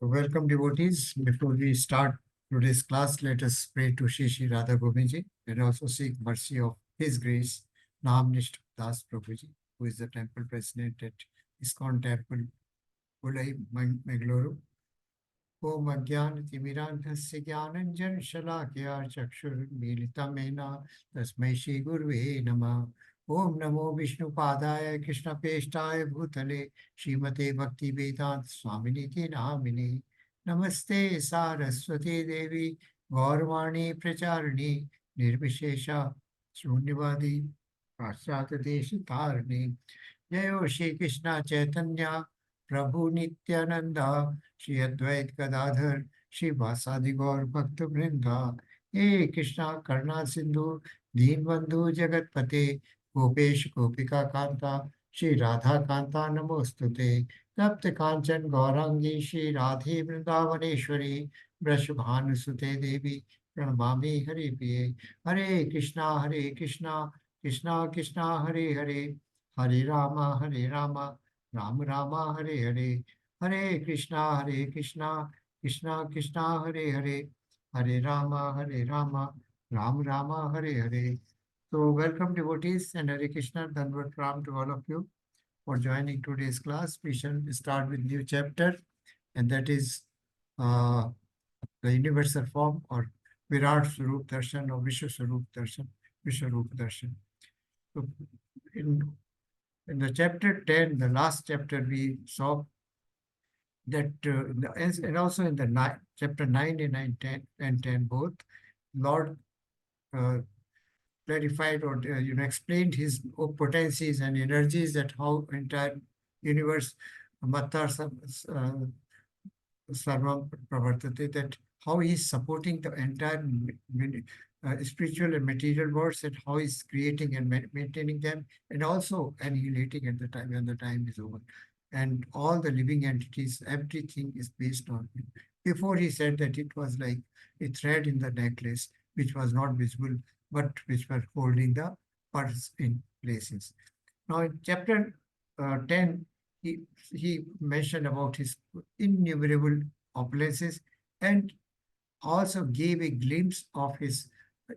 So welcome devotees. Before we start today's class, let us pray to Shri Shri Radha Govindji and also seek mercy of His Grace, Namnisht Das Prabhuji, who is the temple president at ISKCON Temple, Ulai, Mangalore. Om Agyan Timirandhasya Gyananjan Shalakya Chakshur Militamena Tasmai Shri Gurve Namah. Om Namo Vishnu Padaya Krishna Peshtaya Bhutale Srimate Bhakti Vedant Swaminiti Namini. Namaste Saraswati Devi Gaurvani Pracharni Nirvishesha Shunyavadi Paschat Desh Tarni. Jayo Shri Krishna Chaitanya Prabhu Nityananda Shri Advait Gadadhar Shri Vasadi Gaur Bhakta Vrinda. Hey Krishna Karna Sindhu Deenbandhu Jagatpate Gopesh Gopika Kanta Shri Radha Kanta Namostute Tapta Kanchan Gaurangi Shri Radhe Vrindavaneshwari Brashbhanu Sute Devi Pranamami Hari Priye. Hare Krishna Krishna Krishna Hare Hare Hare Rama Rama Rama Hare Hare Hare Krishna Krishna Krishna Hare Hare Hare Rama Rama Rama Hare Hare. So welcome devotees and Hare Krishna, Dhanvat Ram to all of you for joining today's class. We shall start with new chapter, and that is uh, the universal form or Virat Swarup Darshan or Vishwa Swarup Darshan, Vishwarup Darshan. So in the chapter 10, the last chapter, we saw that, and also in the chapter 9 and 9, 10, and 10 both, Lord uh, clarified or explained his potencies and energies, that how entire universe matta sarvam pravartate, that how he is supporting the entire spiritual and material worlds, and how he's creating and maintaining them, and also annihilating at the time when the time is over. And all the living entities, everything is based on him. Before he said that it was like a thread in the necklace, which was not visible, but which were holding the pearls in places. Now in chapter 10, he mentioned about his innumerable opulences and also gave a glimpse of his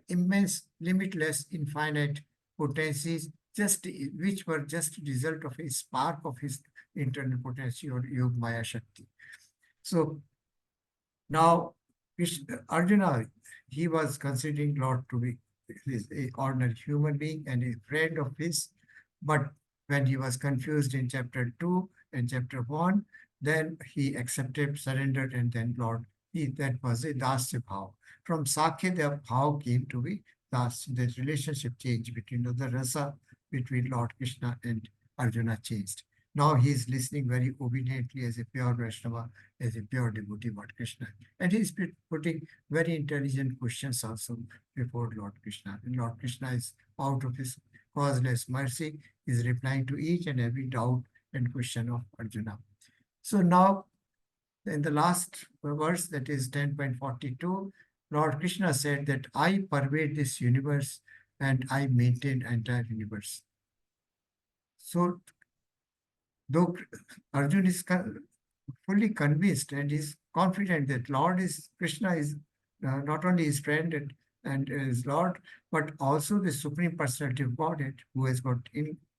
immense, limitless, infinite potencies, just which were just a result of a spark of his internal potency or Yog Maya Shakti. So now Arjuna, he was considering Lord to be an ordinary human being and a friend of his, but when he was confused in chapter 2 and chapter 1, then he accepted, surrendered, and then Lord, that was a Dasya Bhav. From Sakya, the Bhav came to be Dasya. The relationship changed between the rasa between Lord Krishna and Arjuna changed. Now he is listening very obediently as a pure Vaishnava, as a pure devotee of Krishna. And he is putting very intelligent questions also before Lord Krishna. And Lord Krishna is out of his causeless mercy, is replying to each and every doubt and question of Arjuna. So now, in the last verse, that is 10.42, Lord Krishna said that I pervade this universe and I maintain entire universe. So though Arjuna is fully convinced and is confident that Lord is Krishna is not only his friend and his Lord, but also the Supreme Personality of Godhead, who has got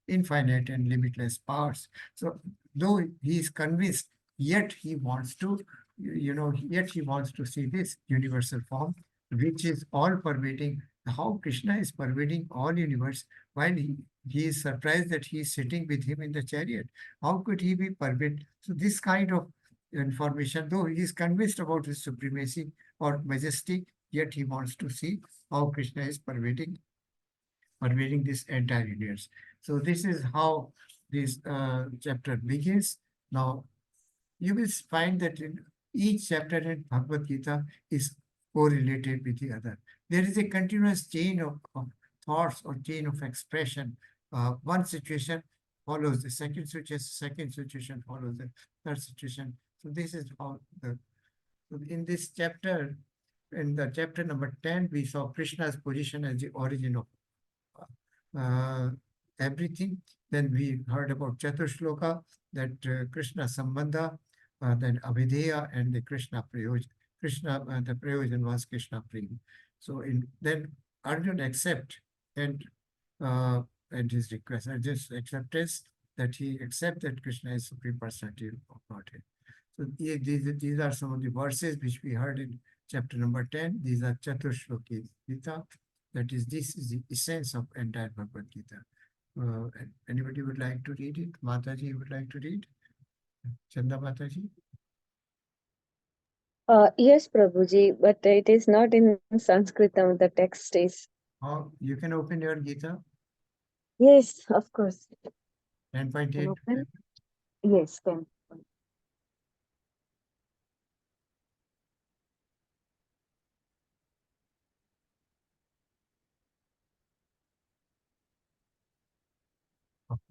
infinite and limitless powers. So though he is convinced, yet he wants to, yet he wants to see this universal form, which is all pervading. How Krishna is pervading all universe, while he is surprised that he is sitting with him in the chariot. How could he be pervaded? So this kind of information, though he is convinced about his supremacy or majesty, yet he wants to see how Krishna is pervading this entire universe. So this is how this chapter begins. Now, you will find that in each chapter in Bhagavad Gita is correlated with the other. There is a continuous chain of thoughts or chain of expression. One situation follows the second situation follows the third situation. So this is how in this chapter, in the chapter number 10, we saw Krishna's position as the origin of everything. Then we heard about Chaturshloka, that Krishna Sambandha, then Avideya and the Krishna Prayojan. Krishna, the Prayojan was Krishna Prem. So then Arjun accept and uh, and his request. Arjun's acceptance that he accept that Krishna is Supreme Personality of Godhead. So these are some of the verses which we heard in chapter number 10. These are Chaturshloki Gita. That is, this is the essence of entire Bhagavad Gita. Anybody would like to read it? Mataji would like to read? Chanda Mataji? Yes, Prabhuji, but it is not in Sanskritam. The text is. Oh, you can open your Gita. Yes, of course. 10.8. Open. Yes, can.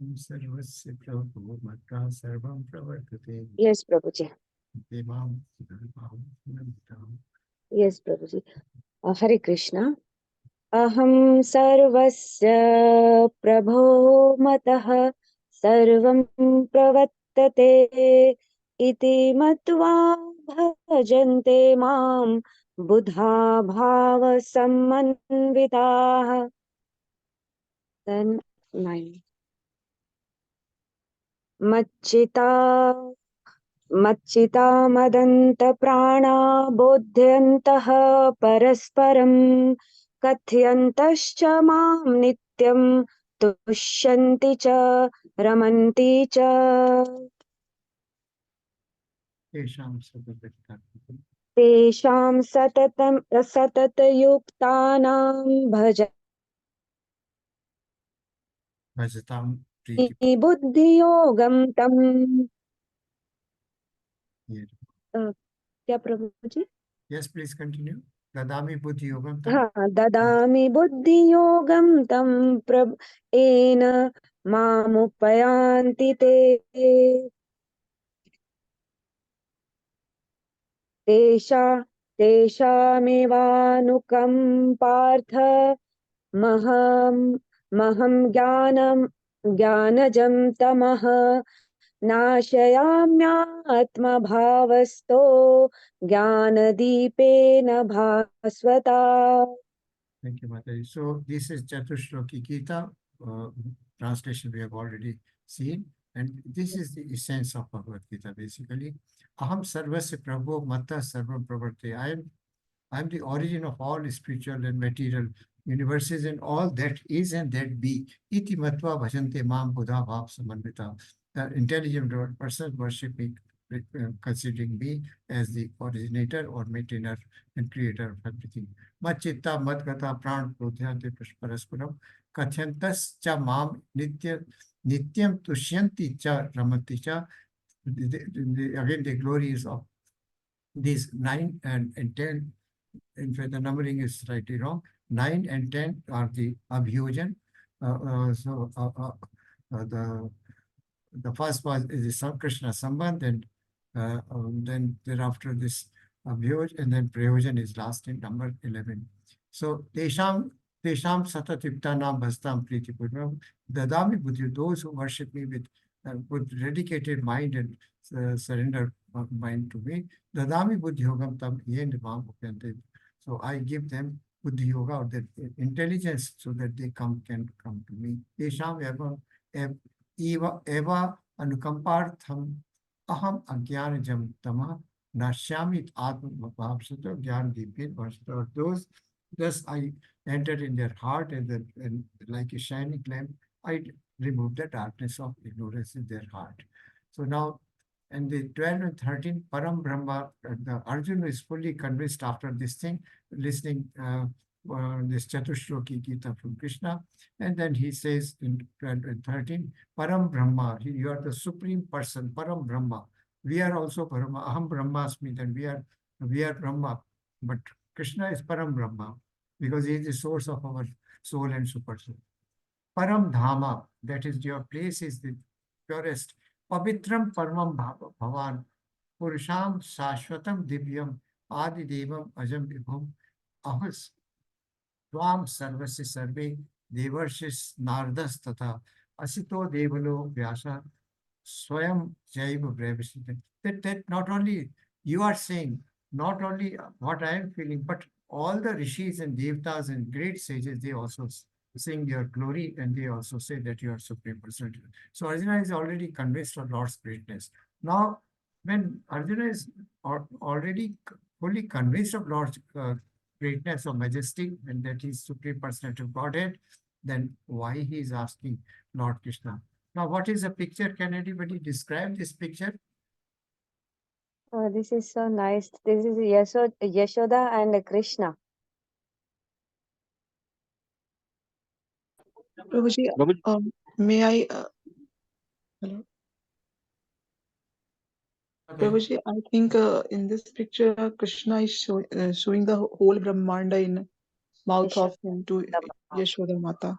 सर्वस्य प्रभो मत्ता सर्वं प्रवर्तते Yes, Prabhuji. देवां सुधर्मां Yes, Prabhuji. Hare Krishna. Aham sarvasya prabho matah sarvam pravattate iti matva bhajante mam buddha bhava sammanvitaah. Then 9. Machita मच्चिता मदन्तप्राणा बोध्यन्तः परस्परं कथयन्तश्च मां नित्यं तुष्यन्ति च रमन्ति च तेषां सततयुक्तानां भजतां भजति बुद्धियोगं तम् क्या प्रभु जी? Yes, please continue. Dadami buddhi yogam tam. हाँ ददामि बुद्धियोगं तं येन मामुपयान्ति ते तेषामेवानुकम्पार्थ महं ज्ञानजं तमः नाशयाम्यात्मभावस्तो ज्ञानदीपेन भास्वता. Thank you, Mataji. So this is Chatushloki Gita. Translation we have already seen. And this is the essence of Bhagavad Gita, basically. Aham sarvasya prabho matta sarvam pravarte. I am the origin of all spiritual and material universes and all that is and that be. Iti matva bhajante mam buddha bhav samanvita. The intelligent person worship me, considering me as the originator or maintainer and creator of everything. Machitta madgata pran prodhyante parasparam katyantas cha mam nityam tushyanti cha ramanti cha. Again, the glories of these 9 and 10. In fact, the numbering is slightly wrong. 9 and 10 are the abhyojan. The first was is the Krishna Sambandh, and then thereafter this abhyoj, and then prayojan is last in number 11. So tesham satatiptanam bhastam priti purnam dadami buddhi, those who worship me with dedicated mind and surrender mind to me, dadami buddhi yogam tam yen mam upyante. So I give them buddhi yoga, or that intelligence, so that they can come to me. Tesham eva anukampartham aham ajnanajam tama nashyamit atmabhavsata jnana deepin varsata. Thus I entered in their heart, and like a shining lamp, I remove the darkness of ignorance in their heart. So now, and the 12 and 13, Param Brahma, the Arjuna is fully convinced after this thing, listening this Chatushloki Gita from Krishna. And then he says in 12 and 13, Param Brahma, you are the supreme person, Param Brahma. We are also Brahma, Aham Brahmasmi, then we are Brahma. But Krishna is Param Brahma, because he is the source of our soul and super soul. Param Dhama, that is your place, is the purest. Pavitram Paramam Bhavan, Purusham Shashwatam Divyam, Adi Devam Ajam Vibhum, Ahas Tvam Sarvasi Sarve, Devarshis Nardas Tata, Asito Devalo Vyasa, Swayam Jaiva Brahvishita. That not only you are saying, not only what I am feeling, but all the rishis and devtas and great sages, they also sing your glory and they also say that you are supreme personality. So Arjuna is already convinced of Lord's greatness. Now, when Arjuna is already fully convinced of Lord's greatness or majesty and that he is supreme personality of Godhead, then why he is asking Lord Krishna? Now, what is the picture? Can anybody describe this picture? Oh, this is so nice. This is Yashoda and Krishna. Prabhuji, may I? Hello, Okay. Prabhuji, I think in this picture, Krishna is showing the whole Brahmanda in mouth of him to Yashoda Mata.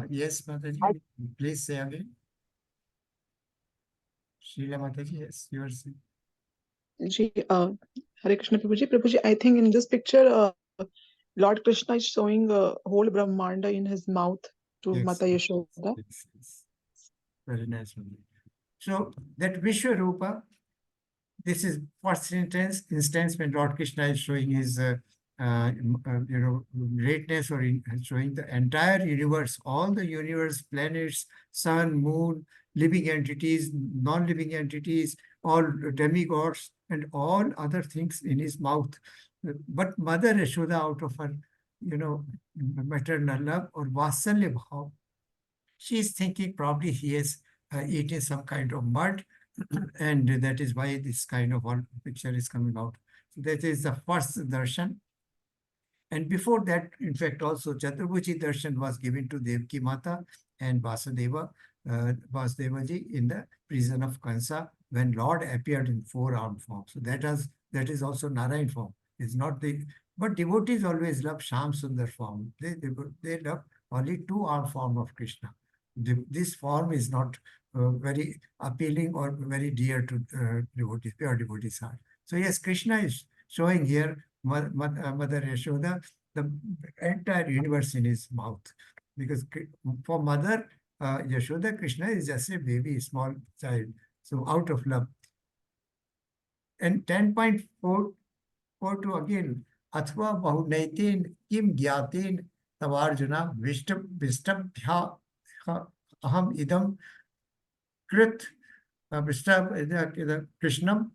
Yes, Mataji, please say again. Srila Mataji, yes, you are saying. Ji, Hare Krishna, Prabhuji. Prabhuji, I think in this picture, Lord Krishna is showing whole Brahmanda in his mouth to Yes, Mata Yashoda. yes. Very nice. So that Vishwarupa, this is first instance when Lord Krishna is showing his greatness or showing the entire universe, all the universe, planets, sun, moon, living entities, non-living entities, all demigods and all other things in his mouth. But Mother Yashoda, out of her, maternal love or Vatsalya bhav, she is thinking probably he has eaten some kind of mud, and that is why this kind of one picture is coming out. So that is the first darshan. And before that, in fact, also Chaturbuji darshan was given to Devki Mata and Vasudevaji in the prison of Kansa when Lord appeared in four-armed form. So that is also Narayan form. It's not the but devotees always love Sham Sundar form. They love only two-armed form of Krishna. This form is not very appealing or very dear to devotees, pure devotees' heart. So yes, Krishna is showing here Mother Yashoda the entire universe in his mouth. Because for Mother Yashoda, Krishna is just a baby, small child. So out of love. And 10.42 again, Athva Bahunaitin Kim Gyatin Tavarjuna Vishtabhya Aham Idam Krit Krishnam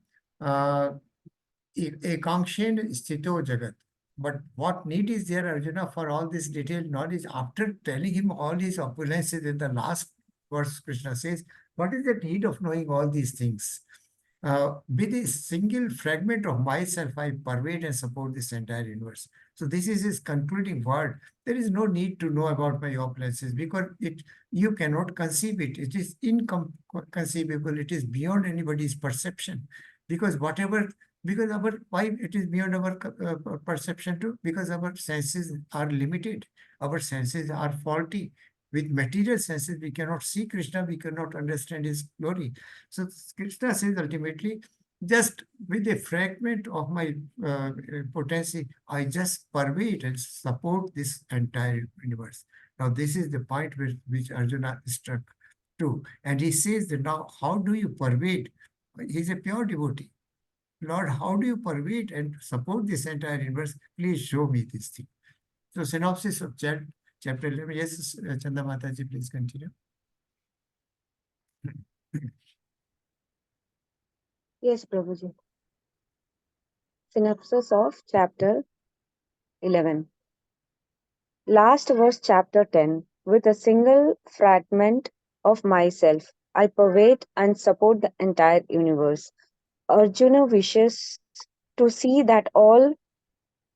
Ekankshen Sthito Jagat. But what need is there, Arjuna, for all this detailed knowledge? After telling him all his opulences in the last verse, Krishna says, what is the need of knowing all these things? With a single fragment of myself, I pervade and support this entire universe. So this is his concluding word. There is no need to know about my opulences because you cannot conceive it. It is inconceivable. It is beyond anybody's perception. Because why it is beyond our perception too? Because our senses are limited. Our senses are faulty. With material senses, we cannot see Krishna, we cannot understand his glory. So Krishna says ultimately, just with a fragment of my potency, I just pervade and support this entire universe. Now, this is the point which Arjuna struck too. And he says that now, how do you pervade? He's a pure devotee. Lord, how do you pervade and support this entire universe? Please show me this thing. So, synopsis of chapter 11. Yes, Chanda Mataji, please continue. Yes, Prabhuji. Synopsis of chapter 11. Last verse, chapter 10. With a single fragment of myself, I pervade and support the entire universe. Arjuna wishes to see that all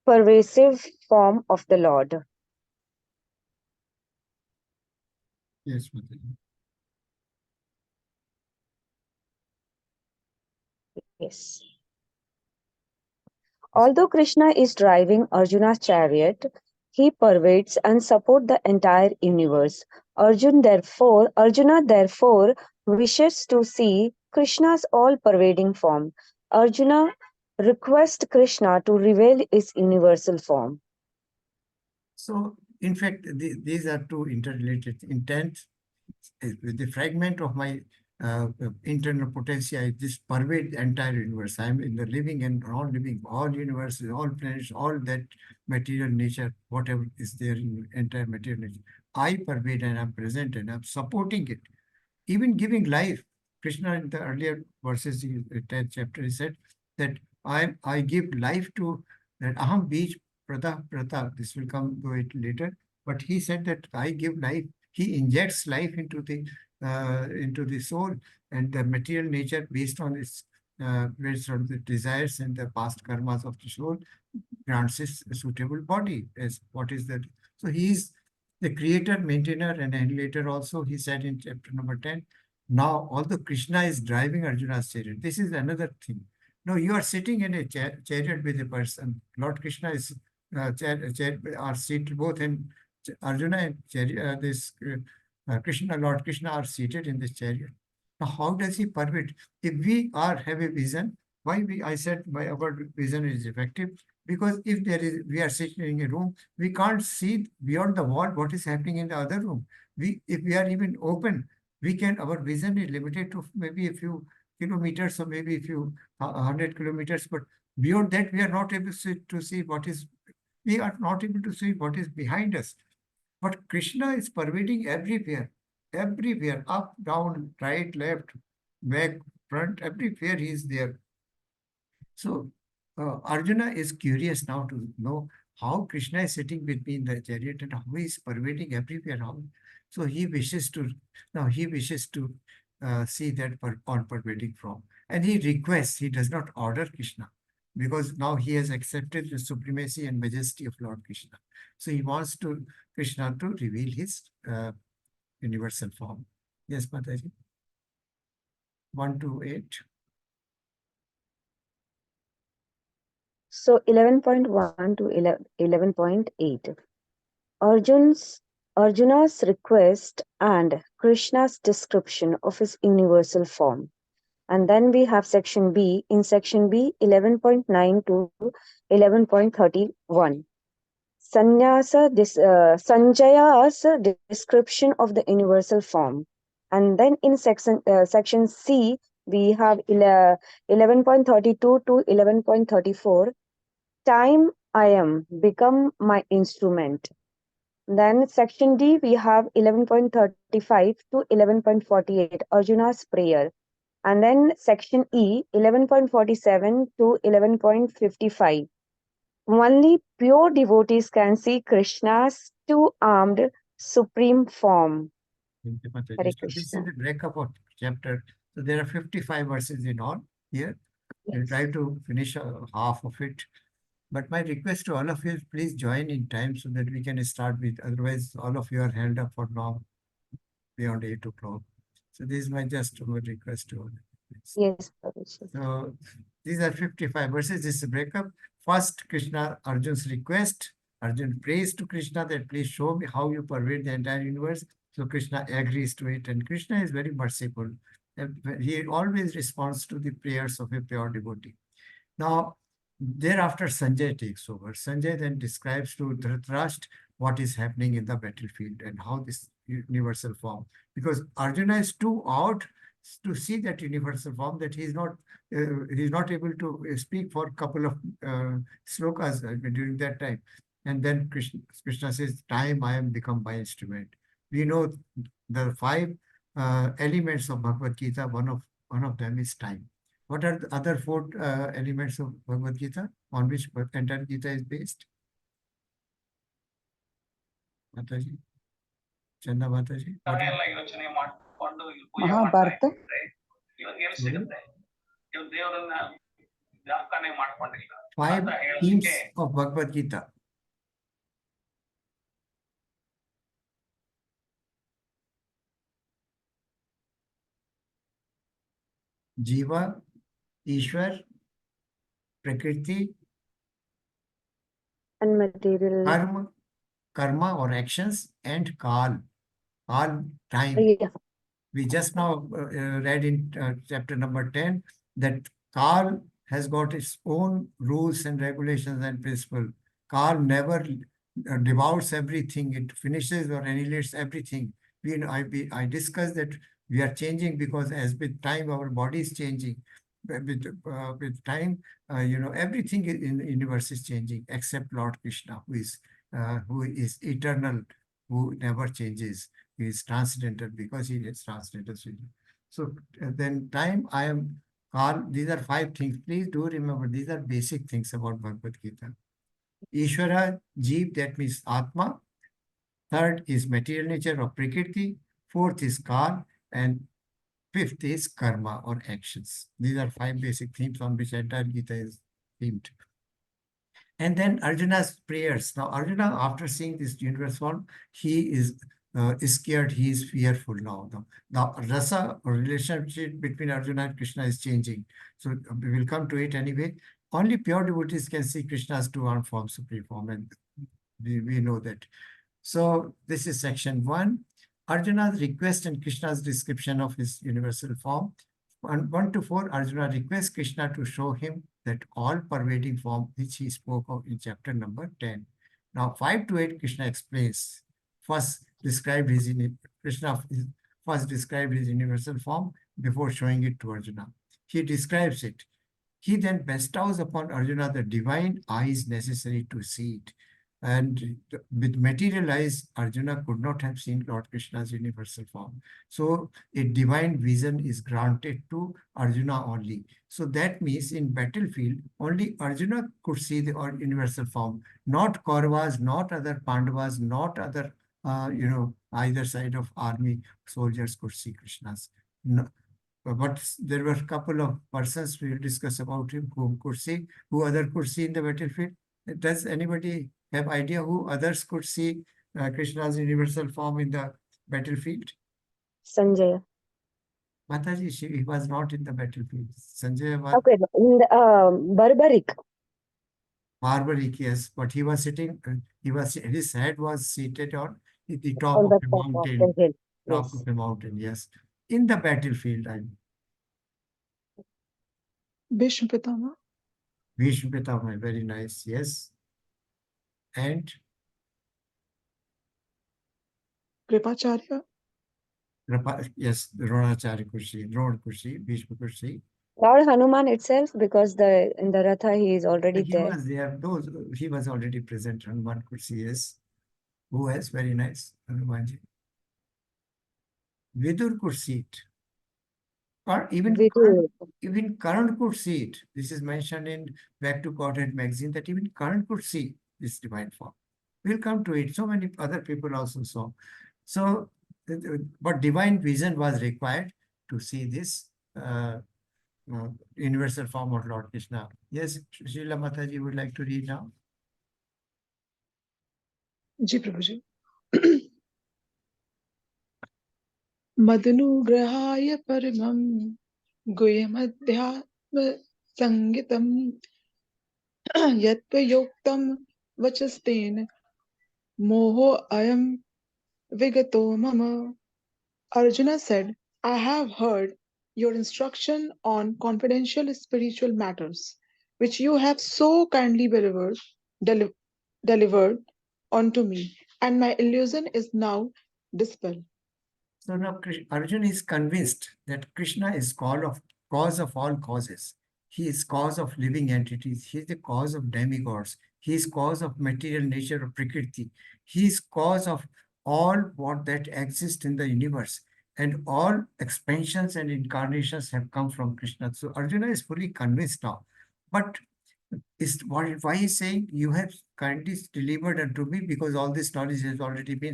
pervasive form of the Lord. Yes, Mataji. Yes. Although Krishna is driving Arjuna's chariot, he pervades and supports the entire universe. Arjuna therefore wishes to see Krishna's all-pervading form. Arjuna requests Krishna to reveal his universal form. So, in fact, these are two interrelated intent. With the fragment of my internal potentia, this pervade the entire universe. I am in the living and non-living, all universes, all planets, all that material nature, whatever is there in entire material nature. I pervade and I'm present and I'm supporting it, even giving life. Krishna in the earlier verses, in the 10th chapter, he said that I give life to that aham beej prata. This will come to it later. But he said that I give life. He injects life into the soul, and the material nature based on the desires and the past karmas of the soul grants us a suitable body as what is that. So he is the creator, maintainer, and annihilator also. He said in chapter number 10, now although Krishna is driving Arjuna's chariot, this is another thing. No, you are sitting in a chariot with a person. Lord Krishna is are seated both in Arjuna and chariot, Krishna, Lord Krishna are seated in this chariot. Now, how does he permit? If we have a vision, I said our vision is effective, because if we are sitting in a room, we can't see beyond the wall what is happening in the other room. If we are even open, our vision is limited to maybe a few kilometers or maybe a few 100 kilometers, but beyond that, we are not able to see we are not able to see what is behind us. But Krishna is pervading everywhere, up, down, right, left, back, front, everywhere he is there. So Arjuna is curious now to know how Krishna is sitting with me in the chariot and how he is pervading everywhere. So he wishes to see that on pervading from. And he requests, he does not order Krishna, because now he has accepted the supremacy and majesty of Lord Krishna. So he wants Krishna to reveal his universal form. Yes, Mataji. 1 to 8. So 11.1 to 11.8. Arjuna's request and Krishna's description of his universal form. And then we have section B. In section B, 11.9 to 11.31. Sanjaya's description of the universal form. And then in section C, we have 11.32 to 11.34. Time I am, become my instrument. Then section D, we have 11.35 to 11.48, Arjuna's prayer. And then section E, 11.47 to 11.55. Only pure devotees can see Krishna's two-armed supreme form. Hare So this is Krishna. the breakup of chapter. So there are 55 verses in all here. I'll Yes. try to finish half of it. But my request to all of you is please join in time so that we can start with. Otherwise, all of you are held up for now beyond 8 o'clock. So this is my just request to all of you. Yes, Prabhuji. So these are 55 verses. This is a breakup. First, Arjun's request. Arjun prays to Krishna that please show me how you pervade the entire universe. So Krishna agrees to it, and Krishna is very merciful. He always responds to the prayers of a pure devotee. Now, thereafter, Sanjay takes over. Sanjay then describes to Dhritarashtra what is happening in the battlefield and how this universal form. Because Arjuna is too out to see that universal form that he's not able to speak for a couple of slokas during that time. And then Krishna says, time I am become my instrument. We know the 5 elements of Bhagavad Gita, one of them is time. What are the other 4 elements of Bhagavad Gita on which entire Gita is based? Mataji? Chanda Mataji? Mahabharata. Sorry? 5 themes of Bhagavad Gita. Jiva, Ishwar, Prakriti, And material. karma or actions, and Kal, time. Yeah. We just now read in chapter number 10 that Kal has got its own rules and regulations and principles. Kal never devours everything. It finishes or annihilates everything. I discussed that We are changing because as with time our body is changing. With time, everything in the universe is changing except Lord Krishna, who is eternal, who never changes. He is transcendental because he is transcendental. So then time I am all, these are 5 things. Please do remember, these are basic things about Bhagavad Gita. Ishvara, Jeev, that means Atma. Third is material nature of Prakriti. Fourth is Kal. And fifth is karma or actions. These are 5 basic themes on which entire Gita is themed. And then Arjuna's prayers. Now, Arjuna, after seeing this universe form, he is scared, he is fearful now. The rasa or relationship between Arjuna and Krishna is changing. So we will come to it anyway. Only pure devotees can see Krishna's 2 armed form, supreme form, and we know that. So this is section 1. Arjuna's request and Krishna's description of his universal form. 1 to 4, Arjuna requests Krishna to show him that all-pervading form which he spoke of in chapter number 10. Now 5 to 8, Krishna explains. Krishna first described his universal form before showing it to Arjuna. He describes it. He then bestows upon Arjuna the divine eyes necessary to see it. And with material eyes, Arjuna could not have seen Lord Krishna's universal form. So a divine vision is granted to Arjuna only. So that means in battlefield, only Arjuna could see the universal form, not Kauravas, not other Pandavas, not other, either side of army soldiers could see Krishna's. No, but there were a couple of persons we will discuss about him who could see, who other could see in the battlefield. Does anybody have idea who others could see Krishna's universal form in the battlefield? Sanjaya. Mataji, he was not in the battlefield. Sanjay was Okay, in the barbaric. barbaric, yes, but he was sitting, his head was seated on the top On of the a top of mountain, the hill. top Yes. of a mountain, yes. In the battlefield, Bhishma Pitama. Bhishma Pitama, very nice, yes. And Kripacharya. yes, Dronacharya could see, Drona could see, Bhishma could see. Lord Hanuman itself, because in the Ratha he is already He there. was there, he was already present, and one could see, yes. Who else? Very nice, Hanumanji. Vidur could see it. Or even Karan could see it. This is mentioned in Back to Godhead magazine that even Karan could see this divine form. We'll come to it. So many other people also saw. So, but divine vision was required to see this universal form of Lord Krishna. Yes, Srila Mataji would like to read now. Ji Prabhuji. Madnugrahaya paramam guyamadhyatma sangitam yatpayoktam vachasteen moho ayam vigato mama. Arjuna said, I have heard your instruction on confidential spiritual matters, which you have so kindly delivered unto me, and my illusion is now dispelled. So now Arjuna is convinced that Krishna is cause of all causes. He is cause of living entities. He is the cause of demigods. He is cause of material nature of Prakriti. He is cause of all what that exists in the universe. And all expansions and incarnations have come from Krishna. So Arjuna is fully convinced now. But why he's saying you have kindly delivered unto me, because all this knowledge has already been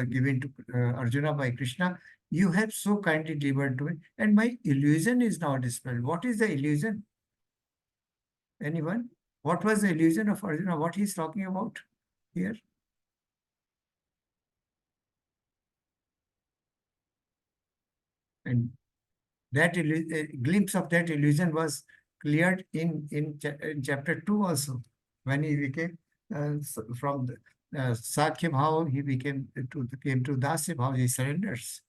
given to Arjuna by Krishna. You have so kindly delivered to me, and my illusion is now dispelled. What is the illusion? Anyone? What was the illusion of Arjuna? What he's talking about here? And that glimpse of that illusion was cleared in chapter 2 also, when he became from the Sakya Bhava, he came to Dasya Bhava, he surrenders.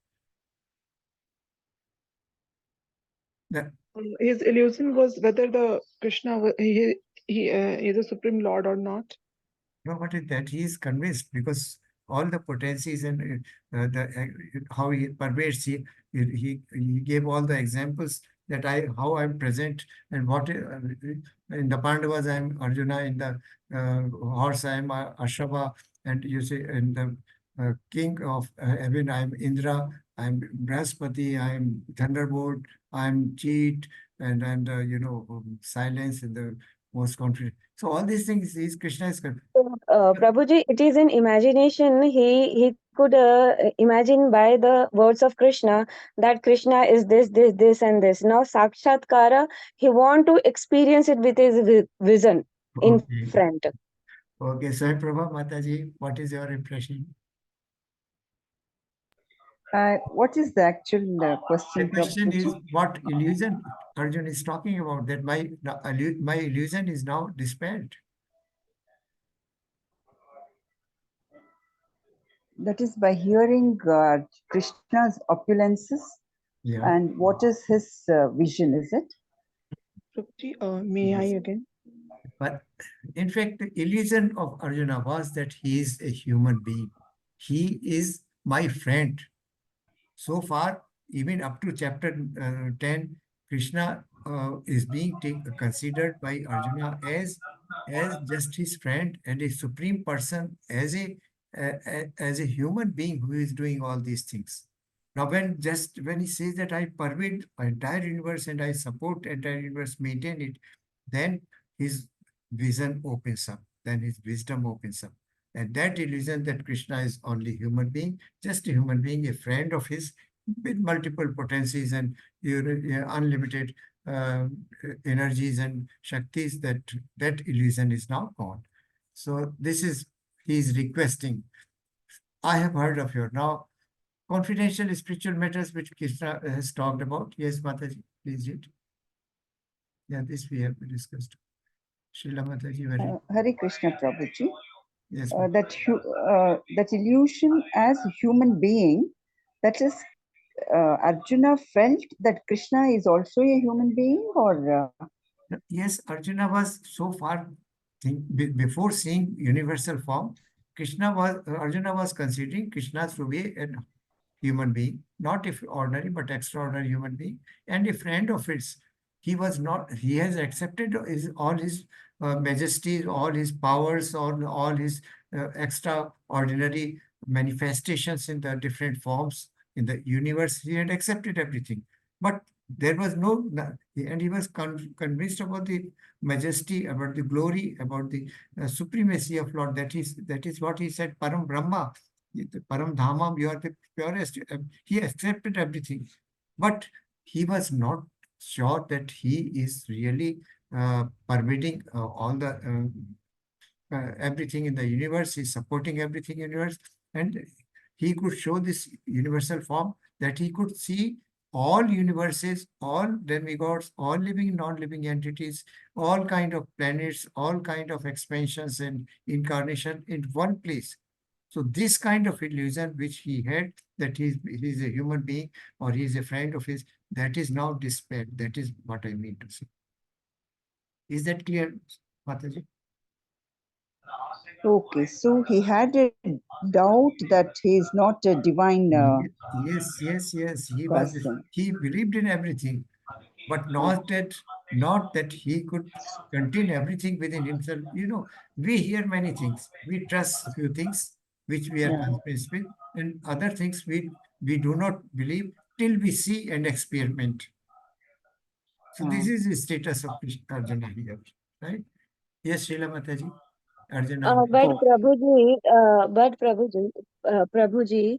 His illusion was whether the Krishna he is a supreme lord or not. No, what is that? He is convinced because all the potencies and how he pervades, he gave all the examples that how I'm present and what in the Pandavas I'm Arjuna, in the horse I'm Ashava, and you say in the king of heaven I'm Indra, I'm Brahaspati, I'm Thunderbolt, I'm Cheat, and silence in the most confident. So all these things is Krishna is. So, Prabhuji, it is in imagination. He could imagine by the words of Krishna that Krishna is this, and this. Now, Sakshatkara, he want to experience it with his vision in Okay. front. Okay, so Prabha Mataji, what is your impression? What is the actual question? The question Prabhuji? is what illusion Arjun is talking about, that my illusion is now dispelled. That is by hearing Krishna's opulences, Yeah. and what is his vision, is it? Prabhuji, may I Yes. again? But in fact, the illusion of Arjuna was that he is a human being. He is my friend. So far, even up to chapter 10, Krishna is being considered by Arjuna as just his friend and a supreme person, as a human being who is doing all these things. Now, when he says that I pervade entire universe and I support entire universe, maintain it, then his vision opens up, then his wisdom opens up. And that illusion that Krishna is only human being, just a human being, a friend of his with multiple potencies and unlimited energies and shaktis, that illusion is now gone. So this is, he is requesting, I have heard of you. Now, confidential spiritual matters which Krishna has talked about. Yes, Mataji, please read. Yeah, this we have discussed. Srila Mataji, very. Hare Krishna, Prabhuji. Yes, That illusion as a human being, that is, Arjuna felt that Krishna is also a human being, or yes, Arjuna was so far before seeing universal form. Arjuna was considering Krishna to be a human being, not if ordinary but extraordinary human being, and a friend of his. He was not. He has accepted all his majesties, all his powers, all his extraordinary manifestations in the different forms in the universe. He had accepted everything, but there was and he was convinced about the majesty, about the glory, about the supremacy of Lord. That is what he said, Param Brahma, Param Dhamam, you are the purest. He accepted everything, but he was not sure that he is really permitting all the everything in the universe. He's supporting everything in the universe, and he could show this universal form, that he could see all universes, all demigods, all living, non-living entities, all kind of planets, all kind of expansions and incarnation in one place. So this kind of illusion which he had, that he's a human being or he's a friend of his, that is now dispelled. That is what I mean to say. Is that clear, Mataji? okay? So he had a doubt that he is not a divine Yes. person. He believed in everything, but not that he could contain everything within himself. We hear many things. We trust few things which we are Yeah. convinced with, and other things we do not believe till we see and experiment. So this is the status of Arjuna here, right? Yes, Srila Mataji. Arjuna. But Oh, Prabhuji,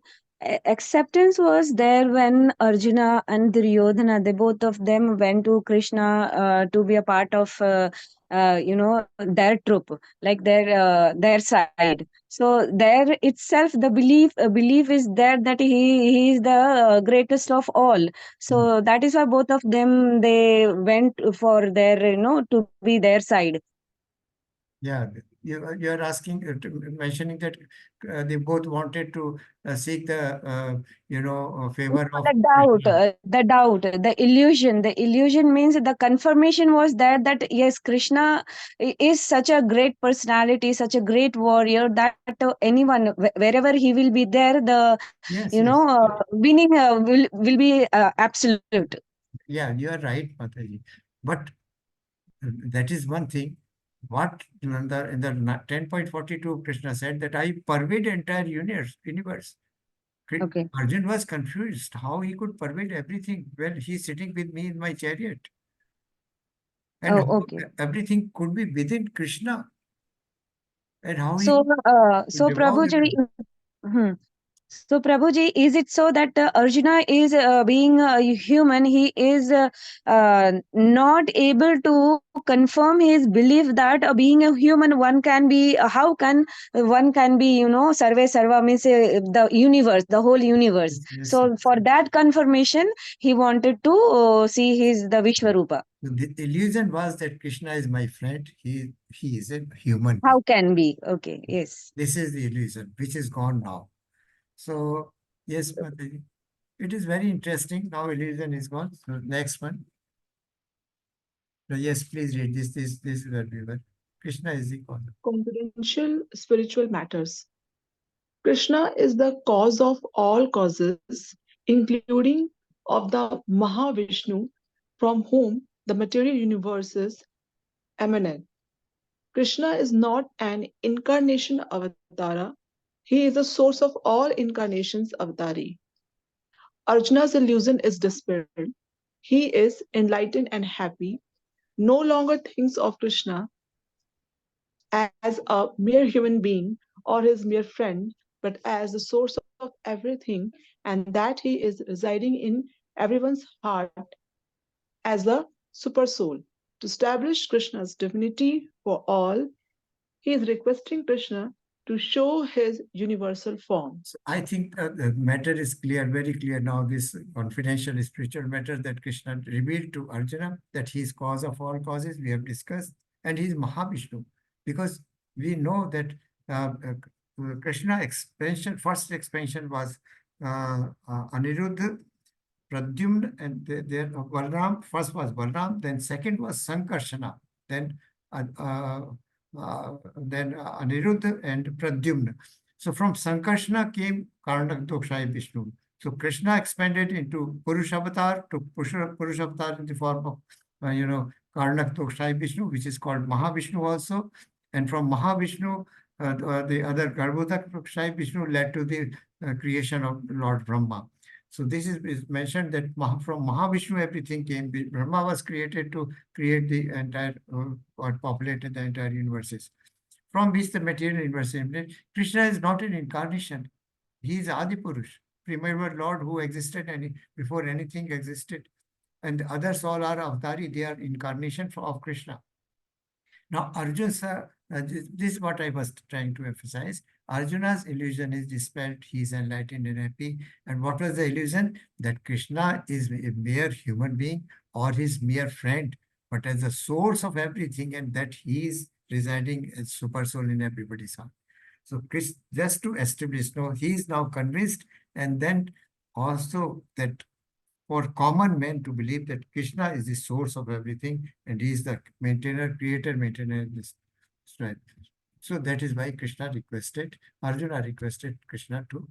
acceptance was there when Arjuna and Duryodhana, they both of them went to Krishna to be a part of, their troop, like their side. So there itself, the belief is there that he is the greatest of all. So that is why both of them, they went for their, to be their side. Yeah, You are asking, mentioning that they both wanted to seek the favor of Krishna. The illusion means the confirmation was that yes, Krishna is such a great personality, such a great warrior that anyone wherever he will be there, the Yes, yes. winning will be absolute. Yeah, you are right, Mataji. But that is one thing. What in the 10.42 Krishna said that I pervade entire universe. Okay. Arjun was confused how he could pervade everything when he's sitting with me in my chariot. And Oh, how okay. everything could be within Krishna and how he So, could devour Prabhuji, everything. hmm. So, Prabhuji, is it so that Arjuna is being human? He is not able to confirm his belief that being a human, one can be. How can one can be? Sarve Sarva means the universe, the whole universe. Yes, yes, So, yes. for that confirmation, he wanted to see his the Vishwarupa. So the illusion was that Krishna is my friend. He is a human being. How can be? Okay, yes. This is the illusion, which is gone now. So yes, Mataji, it is very interesting. Now illusion is gone. So next one. So yes, please read this is where we were. Krishna is the cause. Confidential spiritual matters. Krishna is the cause of all causes, including of the Mahavishnu, from whom the material universes emanate. Krishna is not an incarnation avatara, he is the source of all incarnations avatari. Arjuna's illusion is dispelled. He is enlightened and happy, no longer thinks of Krishna as a mere human being or his mere friend, but as the source of everything, and that he is residing in everyone's heart as a super soul. To establish Krishna's divinity for all, he is requesting Krishna to show his universal form. So I think the matter is clear, very clear now. This confidential spiritual matter that Krishna revealed to Arjuna, that he is cause of all causes, we have discussed, and he is Mahavishnu, because we know that Krishna expansion, first expansion was Aniruddha, Pradyumna, and then Balram. First was Balram, then second was Sankarsana, then Aniruddha and Pradyumna. So from Sankarsana came Karnak Dokshai Vishnu. So Krishna expanded into Purush Avatar to Purush Avatar in the form of, Karnak Dokshai Vishnu, which is called Mahavishnu also. And from Mahavishnu, the other Garbhodak Dokshai Vishnu led to the creation of Lord Brahma. So this is mentioned that from Mahavishnu everything came. Brahma was created to create the entire, or populated the entire universes, from which the material universe emanated. Krishna is not an incarnation. He is Adi Purush, primeval Lord who existed before anything existed. And the others all are avatari, they are incarnation of Krishna. Now, this is what I was trying to emphasize. Arjuna's illusion is dispelled, he is enlightened and happy. And what was the illusion? That Krishna is a mere human being or his mere friend, but as the source of everything, and that he is residing as super soul in everybody's heart. So just to establish, no, he is now convinced, and then also that for common men to believe that Krishna is the source of everything and he is the maintainer, creator, maintainer, this strength. So that is why Arjuna requested Krishna to,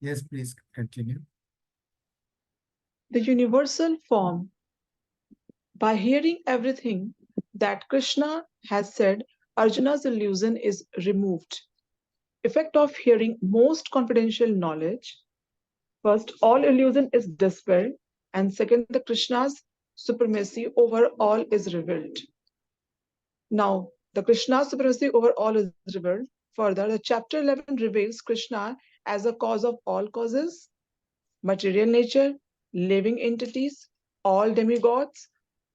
yes, please continue. The universal form. By hearing everything that Krishna has said, Arjuna's illusion is removed. Effect of hearing most confidential knowledge. First, all illusion is dispelled, and second, the Krishna's supremacy over all is revealed. Now, the Krishna's supremacy over all is revealed. Further, the chapter 11 reveals Krishna as a cause of all causes, material nature, living entities, all demigods,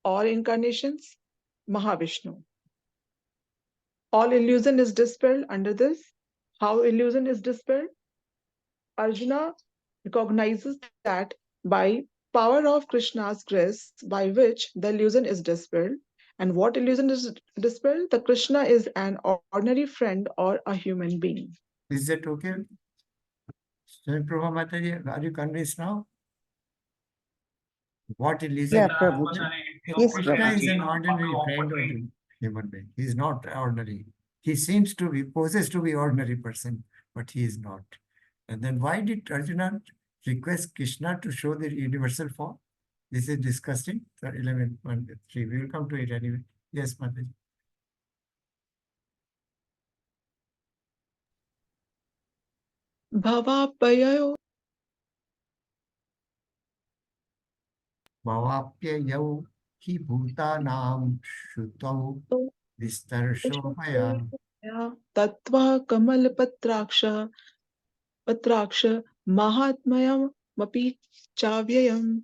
all incarnations, Mahavishnu. All illusion is dispelled under this. How illusion is dispelled? Arjuna recognizes that by power of Krishna's grace by which the illusion is dispelled, And what illusion is dispelled? The Krishna is an ordinary friend or a human being. Is that okay? Swami Prabhu Mataji, are you convinced now? What illusion? Yeah, Prabhuji. Yes, Krishna is Prabhuji. an ordinary friend of the human being. He is not ordinary. He seems to be, poses to be ordinary person, but he is not. And then why did Arjuna request Krishna to show the universal form? This is discussed in 11.3. We will come to it anyway. Yes, Mataji. Bhavapayo Bhavapyayau hi bhutanam shutau vistarshohaya. Tattva Kamal Patraksha Mahatmayam Mapi Chavyayam.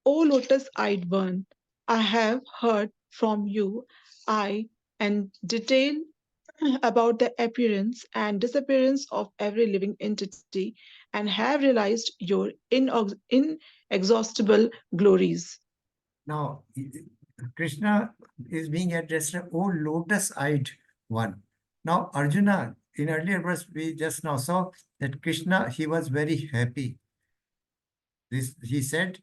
O lotus-eyed one, I have heard from you in detail about the appearance and disappearance of every living entity and have realized your inexhaustible glories. Now, Krishna is being addressed as, oh, lotus-eyed one. Now, Arjuna, in earlier verse, we just now saw that Krishna, he was very happy. This he said,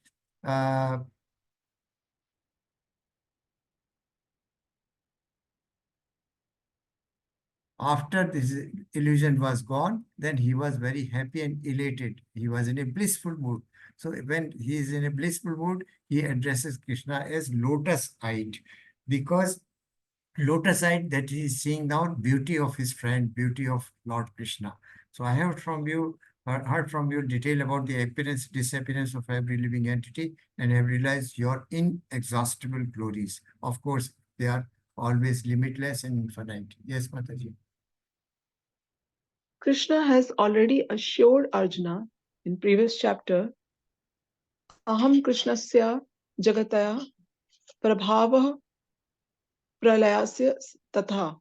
after this illusion was gone, then he was very happy and elated. He was in a blissful mood. So when he is in a blissful mood, he addresses Krishna as lotus-eyed, because lotus-eyed, that he is seeing now beauty of his friend, beauty of Lord Krishna. So I have heard from you detail about the appearance, disappearance of every living entity, and have realized your inexhaustible glories. Of course, they are always limitless and infinite. Yes, Mataji. Krishna has already assured Arjuna in previous chapter, Aham Krishnasya Jagataya Prabhava Pralayasya Tatha.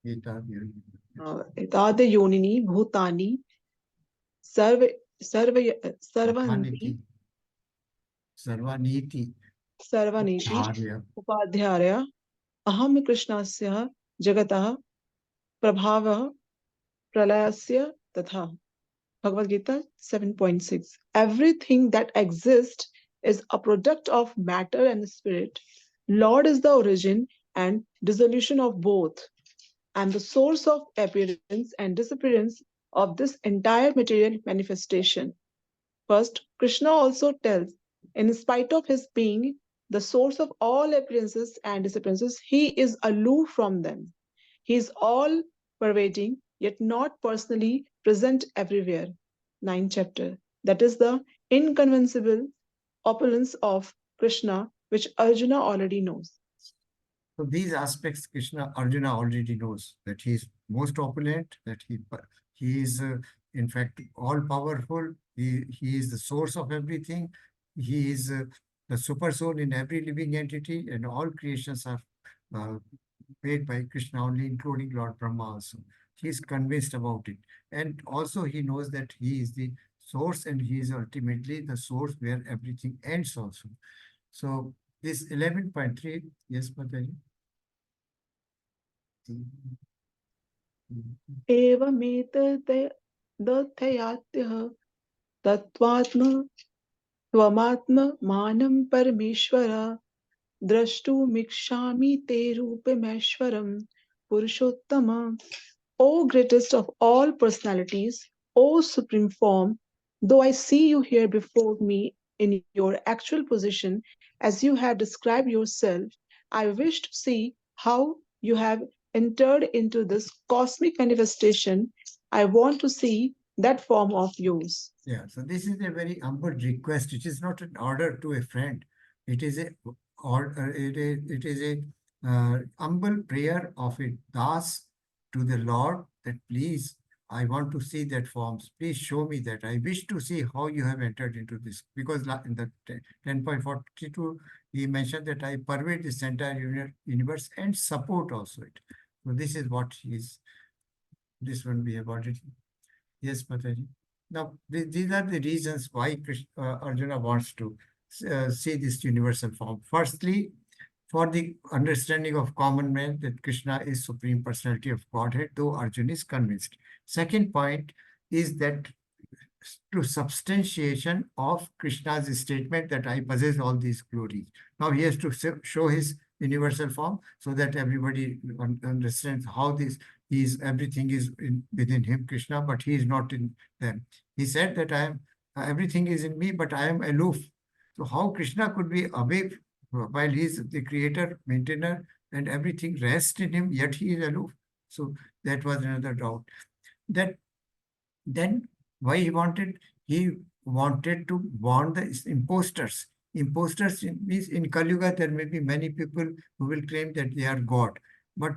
Etade Yonini Bhutani Sarvaniti Sarvaniti Upadhyarya Aham Krishnasya Jagatah Prabhava Pralayasya Tatha. Bhagavad Gita 7.6. Everything that exists is a product of matter and spirit. Lord is the origin and dissolution of both, and the source of appearance and disappearance of this entire material manifestation. First, Krishna also tells, in spite of his being the source of all appearances and disappearances, he is aloof from them. He is all pervading, yet not personally present everywhere. 9th chapter. That is the inconceivable opulence of Krishna, which Arjuna already knows. So these aspects, Arjuna already knows that he is most opulent, that he is in fact all powerful. He is the source of everything. He is the super soul in every living entity, and all creations are uh, made by Krishna only, including Lord Brahma also. He is convinced about it. And also he knows that he is the source, and he is ultimately the source where everything ends also. So this 11.3, yes, Mataji. एवमेतदथयात्यः तत्त्वात्म त्वमात्ममानं परमेश्वर द्रष्टुमिच्छामि ते रूपमेश्वरं पुरुषोत्तम. O greatest of all personalities, O supreme form, though I see you here before me in your actual position as you have described yourself, I wish to see how you have entered into this cosmic manifestation. I want to see that form of yours. Yeah, so this is a very humble request. It is not an order to a friend. It is a humble prayer of a das to the Lord, that please, I want to see that forms. Please show me that. I wish to see how you have entered into this. Because in the 10.42, he mentioned that I pervade this entire universe and support also it. So this is what this one we have already. Yes, Mataji. Now, these are the reasons why Arjuna wants to see this universal form. for the understanding of common man that Krishna is Supreme Personality of Godhead, though Arjuna is convinced. Second point is that to substantiation of Krishna's statement that I possess all these glories. Now he has to show his universal form so that everybody understands how this everything is within him, Krishna, but he is not in them. He said that I am everything is in me, but I am aloof. So how Krishna could be away while he is the creator, maintainer, and everything rests in him, yet he is aloof. So that was another doubt. That then why he wanted to warn the imposters. Imposters means in Kali Yuga there may be many people who will claim that they are God, but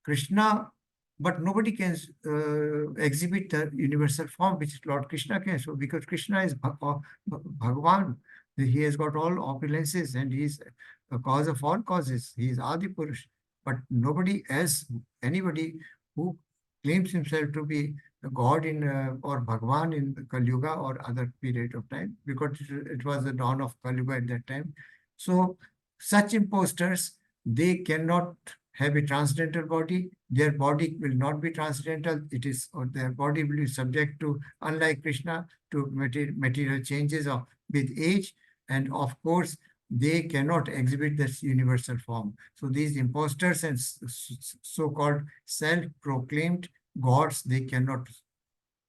Krishna, but nobody can exhibit the universal form which Lord Krishna can. So because Krishna is Bhagwan, he has got all opulences and he is a cause of all causes. He is Adi Purush, but nobody else, anybody who claims himself to be God in or Bhagwan in Kali Yuga or other period of time, because it was the dawn of Kali Yuga at that time. So such imposters, they cannot have a transcendental body. Their body will not be transcendental. It is, or their body will be subject to, unlike Krishna, to material changes of with age, and of course they cannot exhibit this universal form. So these imposters and so-called self-proclaimed gods, they cannot.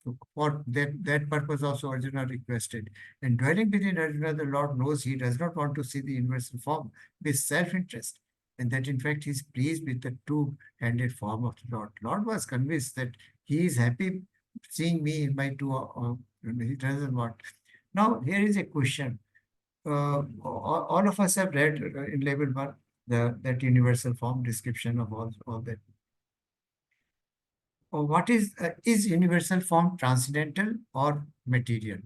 So for that purpose also Arjuna requested. And dwelling within Arjuna, the Lord knows he does not want to see the universal form with self-interest. And that in fact he is pleased with the two-handed form of the Lord. Lord was convinced that he is happy seeing me in my two, he doesn't want. Now here is a question. All of us have read in level 1 that universal form description of all that. What is universal form transcendental or material?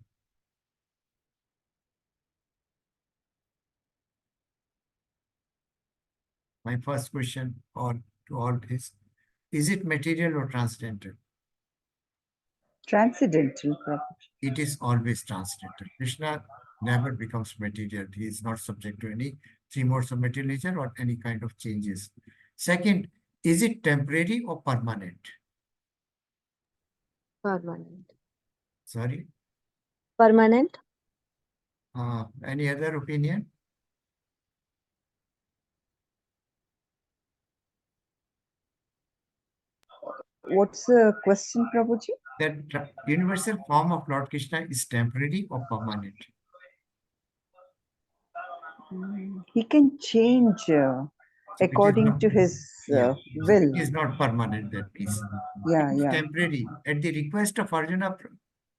My first question to all is it material or transcendental? Transcendental, Prabhuji. It is always transcendental. Krishna never becomes material. He is not subject to any three modes of material nature or any kind of changes. Second, is it temporary or permanent? Permanent. Sorry. Permanent. Any other opinion? What's the question, Prabhuji? That universal form of Lord Krishna is temporary or permanent? He can change So according to his so will. it is not permanent, that means. Yeah, It is yeah. temporary. At the request of Arjuna,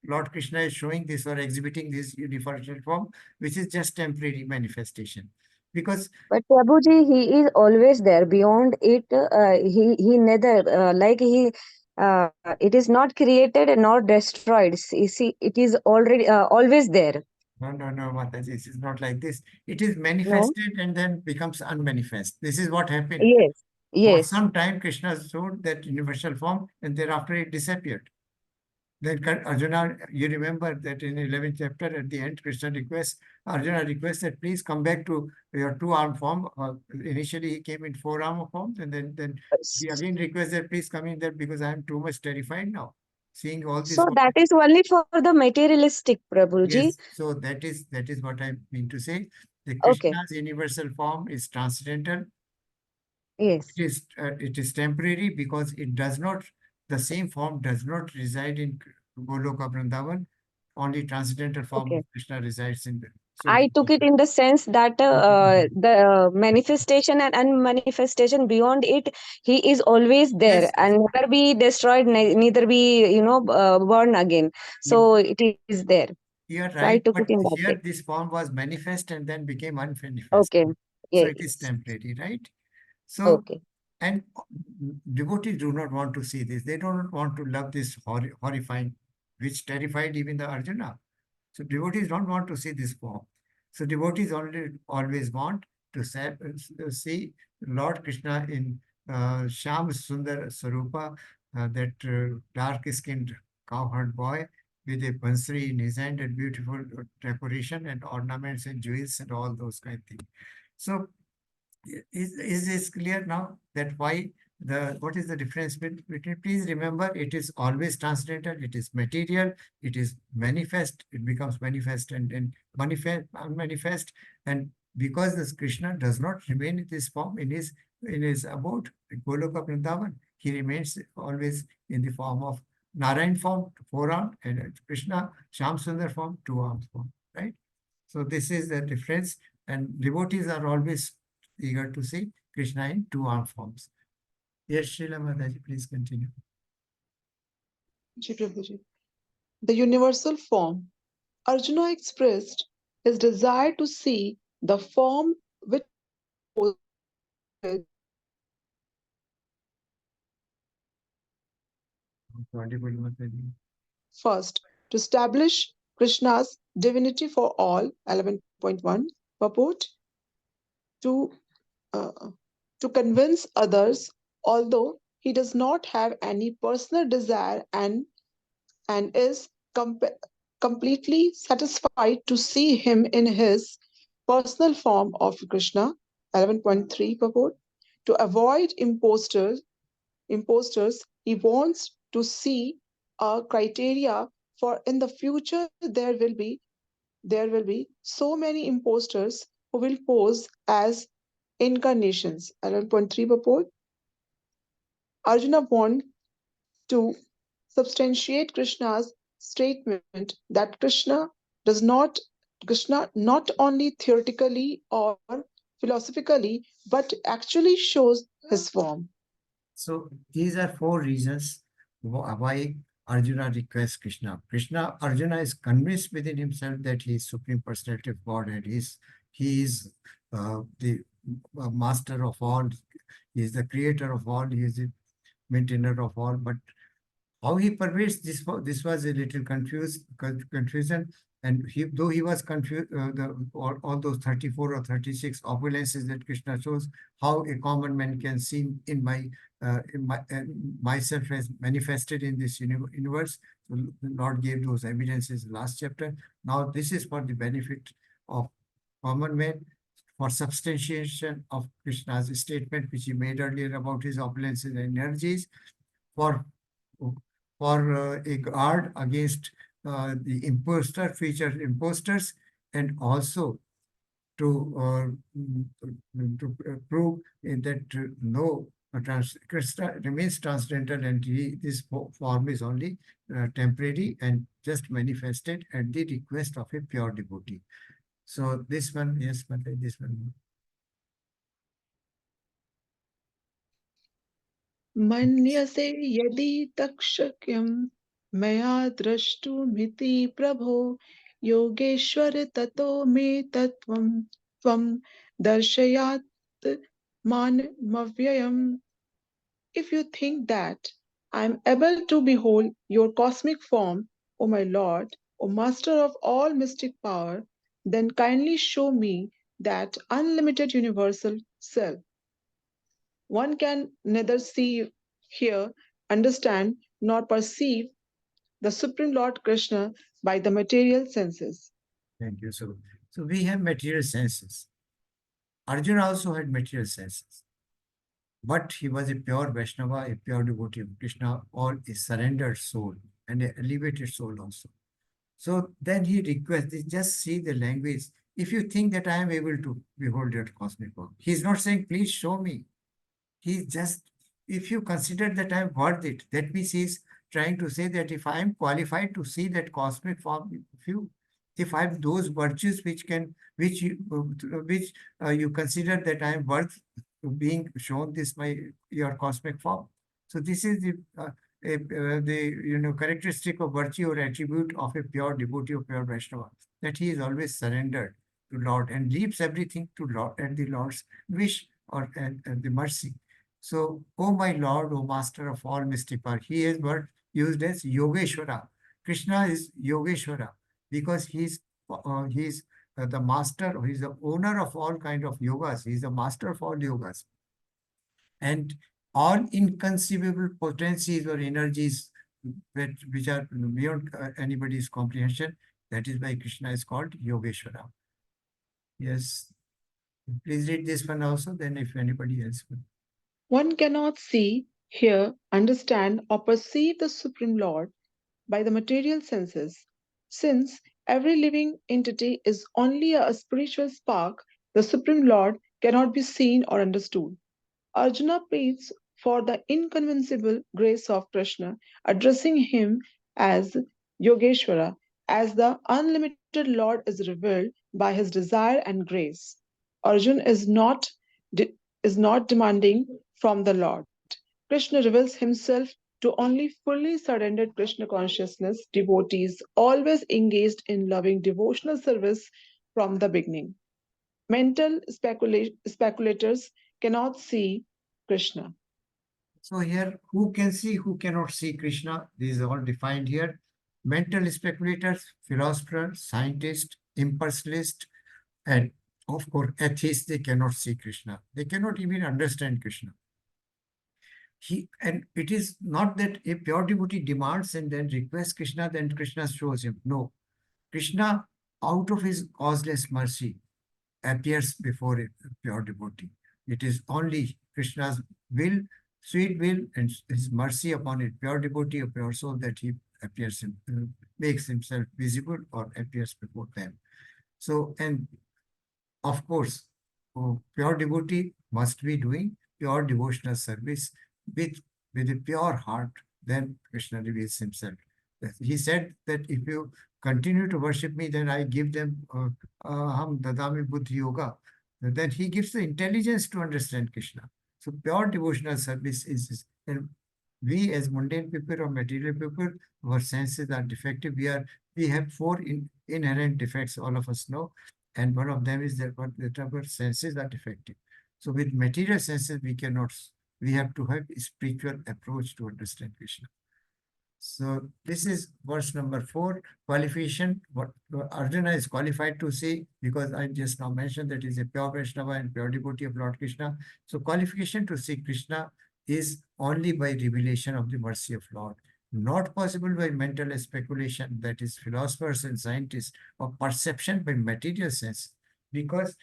Lord Krishna is showing this or exhibiting this universal form, which is just temporary manifestation. Because But Prabhuji, he is always there. Beyond it, he neither it is not created nor destroyed. See, it is already always there. no, Mataji, this is not like this. It is No. manifested and then becomes unmanifest. This is what happened. Yes. For Yes. some time, Krishna showed that universal form, and thereafter it disappeared. Then Arjuna, you remember that in 11th chapter at the end, Krishna requests, Arjuna requests that please come back to your two-arm form. Initially he came in four-arm form, and then he again requests that please come in there because I am too much terrified now. Seeing all this. So that is only for the materialistic, Prabhuji. Yes, so that is what I mean to say. The Okay. Krishna's universal form is transcendental. Yes. It is temporary because it does not, the same form does not reside in Goloka Vrindavan. Only transcendental form Okay. of Krishna resides in the. So I took it in the sense that the manifestation and unmanifestation beyond it, he is always there yes, and never be destroyed, neither be born again. So it is there. you are So I right, took but it in that way. here this form was manifest and then became unmanifest. Okay. So Yes. it is temporary, right? So Okay. and devotees do not want to see this. They don't want to love this horrifying, which terrified even the Arjuna. So devotees don't want to see this form. So devotees always want to see Lord Krishna in Shyam Sundar Sarupa, that dark-skinned cowherd boy with a bansuri in his hand and beautiful decoration and ornaments and jewels and all those kind of things. So Is this clear now that why what is the difference between? Please remember, it is always transcendental, it is material, it is manifest, it becomes manifest and manifest, unmanifest, and because this Krishna does not remain in this form in his abode, Goloka Vrindavan, he remains always in the form of Narayan form, four-armed, and Krishna, Sham Sundar form, two-armed form, right? So this is the difference, and devotees are always eager to see Krishna in two arm forms. Yes, Srila Mataji, please continue. Ji Prabhuji. The universal form. Arjuna expressed his desire to see the form which poses Wonderful, Mataji. first to establish Krishna's divinity for all, 11.1 purport, to uh, to convince others, although he does not have any personal desire and is completely satisfied to see him in his personal form of Krishna. 11.3 purport. To avoid imposters, he wants to see a criteria for in the future there will be so many imposters who will pose as incarnations. 11.3 purport. Arjuna wants to substantiate Krishna's statement that Krishna not only theoretically or philosophically but actually shows his form. So these are four reasons why Arjuna requests Krishna. Arjuna is convinced within himself that he is Supreme Personality of God, and he is the master of all. He is the creator of all. He is the maintainer of all. But how he pervades this was a little confusion, and though he was confused, all those 34 or 36 opulences that Krishna shows, how a common man can see in myself as manifested in this universe. So the Lord gave those evidences last chapter. Now this is for the benefit of common man, for substantiation of Krishna's statement which he made earlier about his opulences and energies, for a guard against the future imposters, and also to prove that no Krishna remains transcendental, and this form is only temporary and just manifested at the request of a pure devotee. So this one, yes, but this one. मन्यसे यदि तक्षक्यं मया द्रष्टुमिति प्रभो योगेश्वर ततो मे तत्त्वं त्वं दर्शयात् मानमव्ययम्. If you think that I am able to behold your cosmic form, O my Lord, O Master of all mystic power, then kindly show me that unlimited universal self. One can neither see, hear, understand, nor perceive the Supreme Lord Krishna by the material senses. Thank you. So we have material senses. Arjuna also had material senses. But he was a pure Vaishnava, a pure devotee of Krishna, or a surrendered soul and an elevated soul also. So then he requests, just see the language. If you think that I am able to behold your cosmic form, he's not saying, please show me. He just, if you consider that I am worth it, that means he's trying to say that if I am qualified to see that cosmic form, if I have those virtues which you consider that I am worth being shown your cosmic form. So this is the characteristic of virtue or attribute of a pure devotee of pure Vaishnava, that he is always surrendered to Lord and leaves everything to Lord and the Lord's wish or and the mercy. So, O my Lord, O Master of all mystic power, he is word used as Yogeshwara. Krishna is Yogeshwara because he's the master, he's the owner of all kind of yogas. He's the master of all yogas. And all inconceivable potencies or energies which are beyond anybody's comprehension, that is why Krishna is called Yogeshwara. Yes. Please read this one also, then if anybody else will. One cannot see, hear, understand, or perceive the Supreme Lord by the material senses. Since every living entity is only a spiritual spark, the Supreme Lord cannot be seen or understood. Arjuna pleads for the inconceivable grace of Krishna, addressing him as Yogeshwara, as the unlimited Lord is revealed by his desire and grace. Arjuna de- is not demanding from the Lord. Krishna reveals himself to only fully surrendered Krishna consciousness devotees, always engaged in loving devotional service from the beginning. Mental speculators cannot see Krishna. So here, who can see, who cannot see Krishna? These are all defined here. Mental speculators, philosophers, scientists, impersonalists, and of course, atheists, they cannot see Krishna. They cannot even understand Krishna. And it is not that a pure devotee demands and then requests Krishna, then Krishna shows him. No. Krishna, out of his causeless mercy, appears before a pure devotee. It is only Krishna's will, sweet will, and his mercy upon a pure devotee, a pure soul, that he appears, makes himself visible or appears before them. So, and of course, pure devotee must be doing pure devotional service with, with a pure heart. Then Krishna reveals himself. He said that if you continue to worship me, then I give them Aham Dadami Buddhi Yoga. Then he gives the intelligence to understand Krishna. So pure devotional service and we as mundane people or material people, our senses are defective. We have four inherent defects, all of us know. And one of them is that our senses are defective. So with material senses, we have to have a spiritual approach to understand Krishna. So this is verse number 4, qualification. What Arjuna is qualified to see, because I just now mentioned that he is a pure Vaishnava and pure devotee of Lord Krishna. So qualification to see Krishna is only by revelation of the mercy of Lord, not possible by mental speculation, that is philosophers and scientists, or perception by material sense, because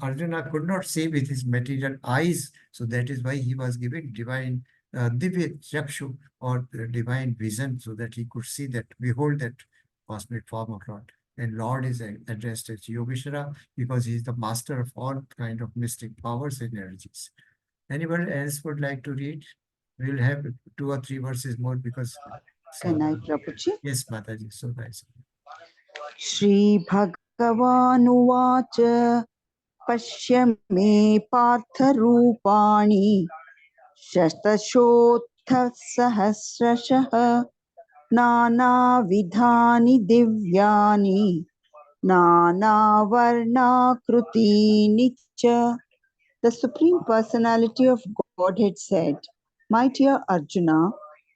Arjuna could not see with his material eyes. So that is why he was given divine Divya Chakshu, or the divine vision, so that he could see that, behold that cosmic form of Lord. And Lord is addressed as Yogeshwara because he is the master of all kind of mystic powers and energies. Anyone else would like to read? We'll have 2 or 3 verses more because. Can I, Prabhuji? Yes, Mataji, so nice. Shri Bhaganuvacha Pashya me partharupani Shtashottha sahasrashah Nana vidhani divyani Nana varna krutini cha. The Supreme Personality of Godhead said, My dear Arjuna,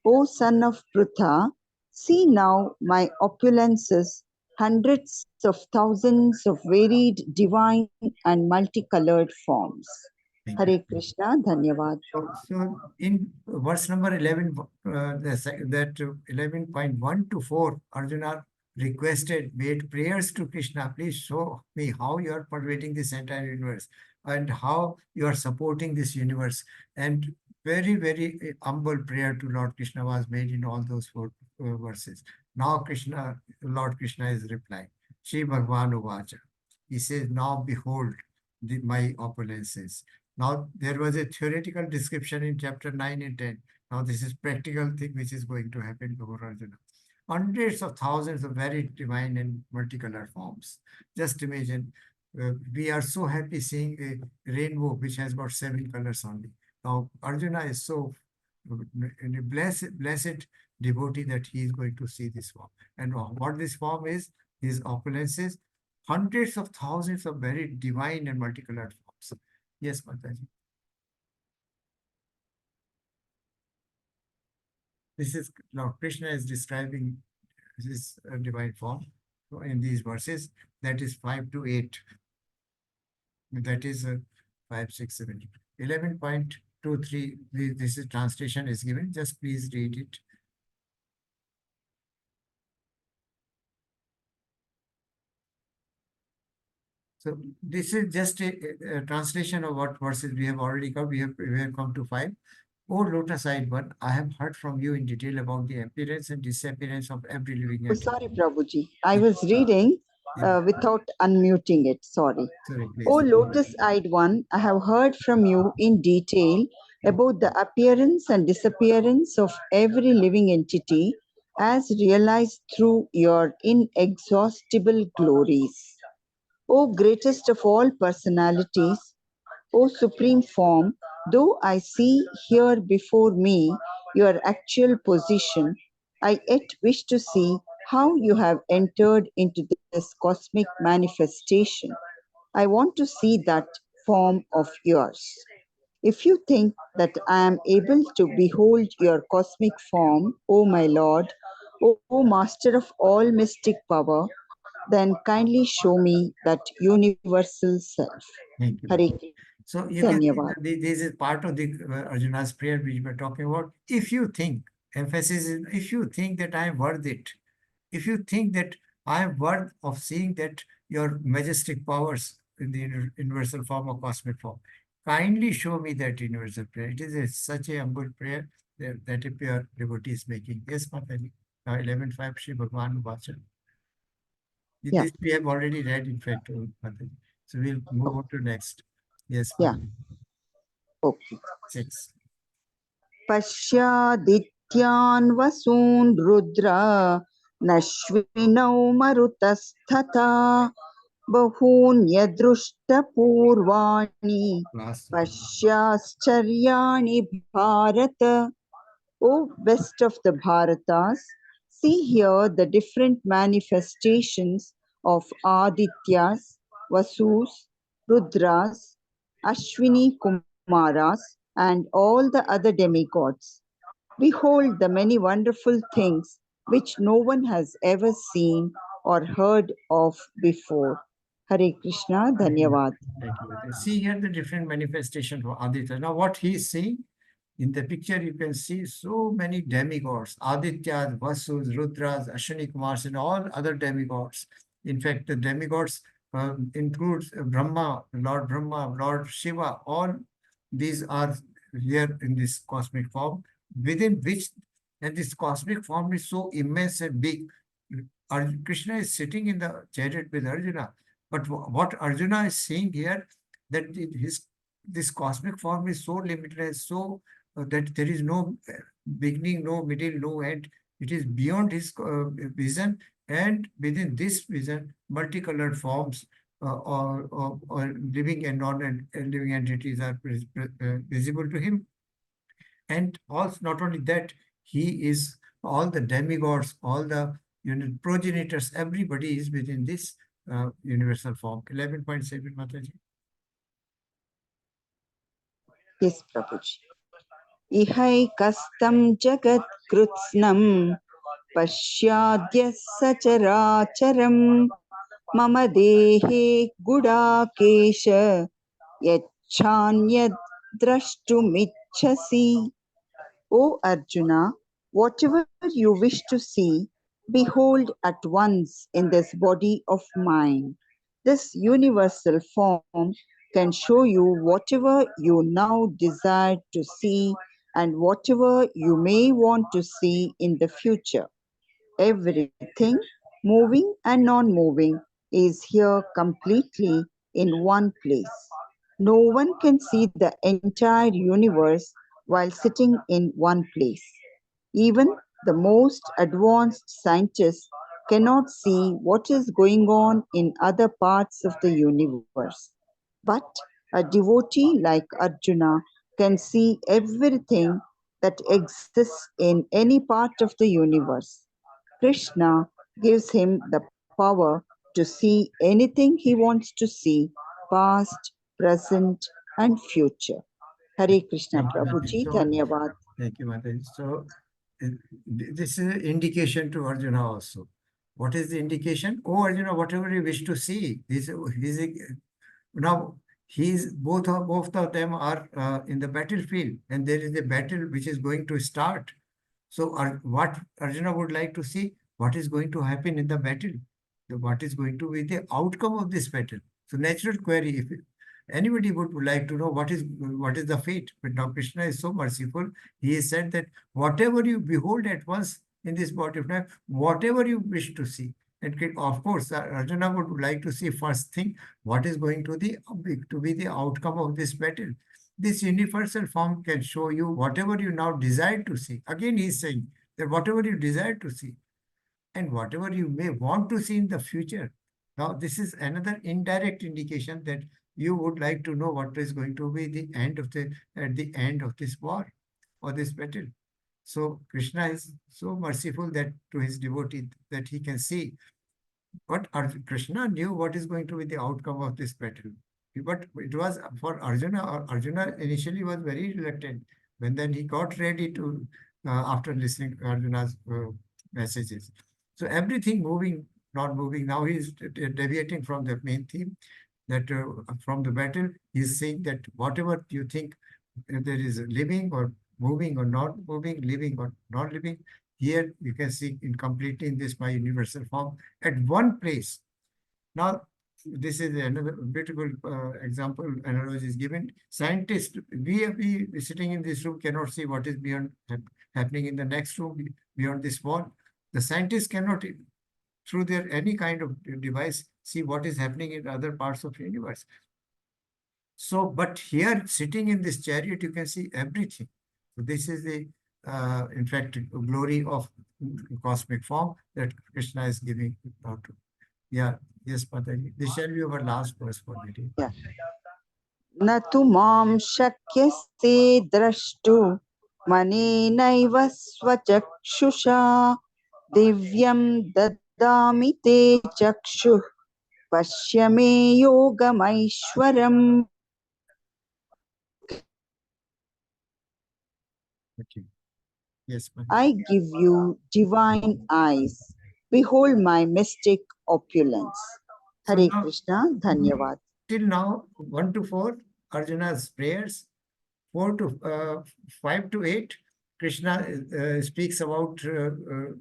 O son of Pritha, see now my opulences, hundreds of thousands of varied, divine and multicolored forms. Thank Hare you. Krishna, Dhanyavad. So in verse number 11, that 11.1 to 4, Arjuna made prayers to Krishna, please show me how you are pervading this entire universe and how you are supporting this universe. And very, very humble prayer to Lord Krishna was made in all those 4 verses. Now Lord Krishna is replying. Shri Bhagwan Uvacha. He says, now behold my opulences. Now, there was a theoretical description in chapter 9 and 10. Now, this is practical thing which is going to happen to Arjuna. Hundreds of thousands of very divine and multicolored forms. Just imagine, we are so happy seeing a rainbow which has got 7 colors only. Now, Arjuna is so blessed devotee that he is going to see this form. And what this form is, his opulences, hundreds of thousands of very divine and multicolored forms. Yes, Mataji. This is Lord Krishna is describing this divine form in these verses. That is 5 to 8. That is 5, 6, 7. 11.23. This is translation is given. Just please read it. So this is just a translation of what verses we have already come. We have come to 5. O lotus-eyed one, I have heard from you in detail about the appearance and disappearance of every living Oh, entity. sorry, Prabhuji. I Yeah, was reading yeah. without unmuting it. Sorry. Sorry, O please. lotus-eyed one, I have heard from you in detail about the appearance and disappearance of every living entity as realized through your inexhaustible glories. O greatest of all personalities, O Supreme Form, though I see here before me your actual position, I yet wish to see how you have entered into this cosmic manifestation. I want to see that form of yours. If you think that I am able to behold your cosmic form, O my Lord, O Master of all mystic power, then kindly show me that universal self. Thank you. Hare So you can see Dhanyavad. that this is part of the Arjuna's prayer which we're talking about. If you think, emphasis is, if you think that I am worth it, if you think that I am worth of seeing that your majestic powers in the universal form or cosmic form, kindly show me that universal prayer. It is such a humble prayer that a pure devotee is making. Yes, Mataji. 11.5 Shri Bhagwan Vachan. Yeah, This we have already read, in fact, Mataji. So we'll move on to next. Yes, yeah, Mataji. okay. 6. पश्यादित्यान् वसून् Rudra नश्विनौ मरुतस्तथा बहून्यदृष्टपूर्वाणि Last. पश्याश्चर्याणि Bharat. O best of the Bharatas, see here the different manifestations of Adityas, Vasus, Rudras, Ashwini Kumaras, and all the other demigods. Behold the many wonderful things which no one has ever seen or heard of before. Hare Krishna, Thank you. Dhanyavad. Thank you. See here the different manifestation for Aditya. Now, what he is saying in the picture, you can see so many demigods, Adityas, Vasus, Rudras, Ashwini Kumars, and all other demigods. In fact, the demigods includes Brahma, Lord Shiva. All these are here in this cosmic form, within which, and this cosmic form is so immense and big. Krishna is sitting in the chariot with Arjuna. But what Arjuna is saying here, that this cosmic form is so limitless, so that there is no beginning, no middle, no end. It is beyond his vision, and within this vision, multicolored forms or living and non-living entities are visible to him. And also, not only that, he is all the demigods, all the progenitors, everybody is within this universal form. 11.7, Mataji. Yes, Prabhuji. इहैकस्तं जगत्कृत्स्नं पश्याद्य सचराचरं मम देहे Gudakesh यच्छान्यद् द्रष्टुमिच्छसि. O Arjuna, whatever you wish to see, behold at once in this body of mine. This universal form can show you whatever you now desire to see and whatever you may want to see in the future. Everything, moving and non moving, is here completely in one place. No one can see the entire universe while sitting in one place. Even the most advanced scientists cannot see what is going on in other parts of the universe. But a devotee like Arjuna can see everything that exists in any part of the universe. Krishna gives him the power to see anything he wants to see, past, present, and future. Hare Krishna, Thank you, Mataji. Prabhuji, So, Dhanyavad. thank you, Mataji. So, this is an indication to Arjuna also. What is the indication? Oh, Arjuna, whatever you wish to see, now both of them are in the battlefield, and there is a battle which is going to start. So, what Arjuna would like to see, what is going to happen in the battle, what is going to be the outcome of this battle. So natural query, if anybody would like to know what is the fate, but now Krishna is so merciful. He has said that whatever you behold at once in this body of life, whatever you wish to see, and of course, Arjuna would like to see first thing what is going to be the outcome of this battle. This universal form can show you whatever you now desire to see. Again, he is saying that whatever you desire to see and whatever you may want to see in the future. Now, this is another indirect indication that you would like to know what is going to be the end of at the end of this war or this battle. So Krishna is so merciful that to his devotee that he can see. But Krishna knew what is going to be the outcome of this battle. But it was for Arjuna. Arjuna initially was very reluctant. When then he got ready to, after listening to Arjuna's messages. So everything moving, not moving. Now he is deviating from the main theme, that from the battle, he is saying that whatever you think there is living or moving or not moving, living or not living, here you can see in completely in this my universal form at one place. Now, this is another beautiful example, analogy is given. Scientists, we sitting in this room cannot see what is beyond happening in the next room, beyond this wall. The scientists cannot, through their any kind of device, see what is happening in other parts of the universe. So, but here, sitting in this chariot, you can see everything. So this is the, in fact, glory of cosmic form that Krishna is giving out to. Yeah, yes, Pataji. This shall be our last verse for the day. Yeah. न तु मां शक्यसे द्रष्टु मनेनैव स्वचक्षुषा दिव्यं ददामि ते चक्षुः पश्य मे योगमैश्वरम्. Okay. Yes, Pataji. I give you divine eyes. Behold my mystic opulence. So Hare now, Krishna, Dhanyavad. till now, 1 to 4, Arjuna's prayers. 5 to 8, Krishna speaks about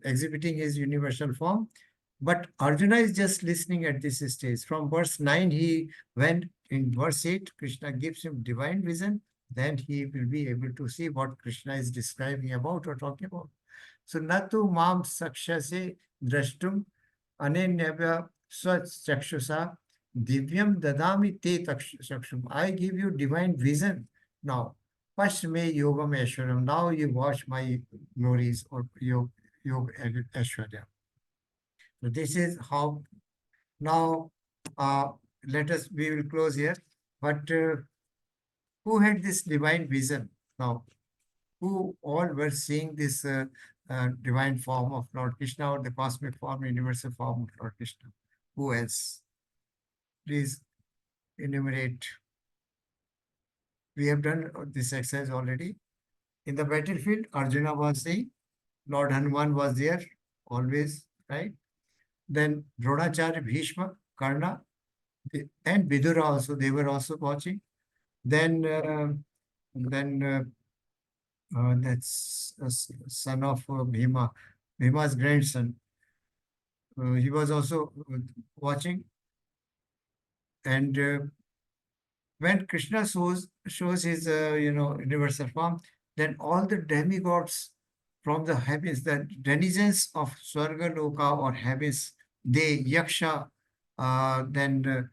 exhibiting his universal form. But Arjuna is just listening at this stage. From verse 9, he went in verse 8, Krishna gives him divine vision. Then he will be able to see what Krishna is describing about or talking about. So, natu mam sakshase drashtum anenyabhya swachakshusa divyam dadami te chakshum. I give you divine vision now. Pashme yogam aishwaram. Now you watch my glories or yoga aishwarya. So this is how now we will close here. But who had this divine vision now? Who all were seeing this divine form of Lord Krishna or the cosmic form, universal form of Lord Krishna? Who else? Please enumerate. We have done this exercise already. In the battlefield, Arjuna was seeing, Lord Hanuman was there, always, right? Then Dronacharya, Bhishma, Karna, and Vidura also, they were also watching. Then that's a son of Bhima, Bhima's grandson. He was also watching. And when Krishna shows his universal form, then all the demigods from the heavens, the denizens of Swarga Loka or heavens, they Yaksha, then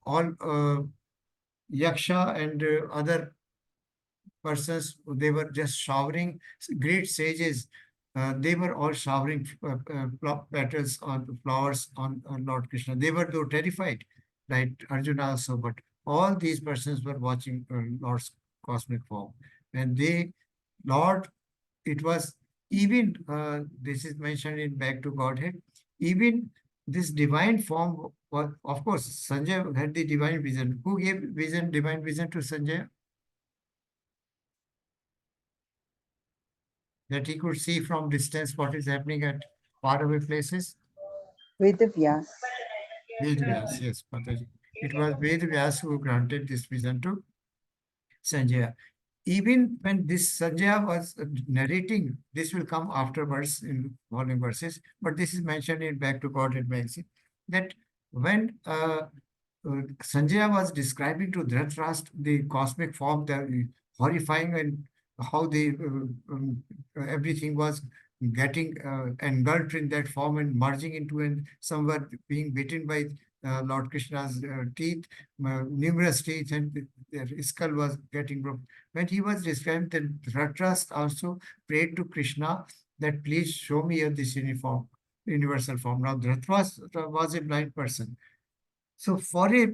all Yaksha and other persons, they were just showering, great sages, they were all showering petals on flowers on Lord Krishna. They were though terrified, right? Arjuna also, but all these persons were watching Lord's cosmic form. And Lord, it was even, this is mentioned in Back to Godhead, even this divine form was, of course, Sanjay had the divine vision. Who gave divine vision to Sanjay? That he could see from distance what is happening at faraway places? Vedavyas. Vedvyas, yes, Mataji. It was Vedvyas who granted this vision to Sanjaya. Even when this Sanjaya was narrating, this will come afterwards in following verses, but this is mentioned in Back to Godhead magazine, that when Sanjaya was describing to Dhritarashtra the cosmic form, the horrifying, and how everything was getting engulfed in that form and merging into, and some were being bitten by Lord Krishna's teeth, numerous teeth, and their skull was getting broken. When he was describing that, Dhritarashtra also prayed to Krishna that please show me this universal form. Now Dhritarashtra was a blind person. So for a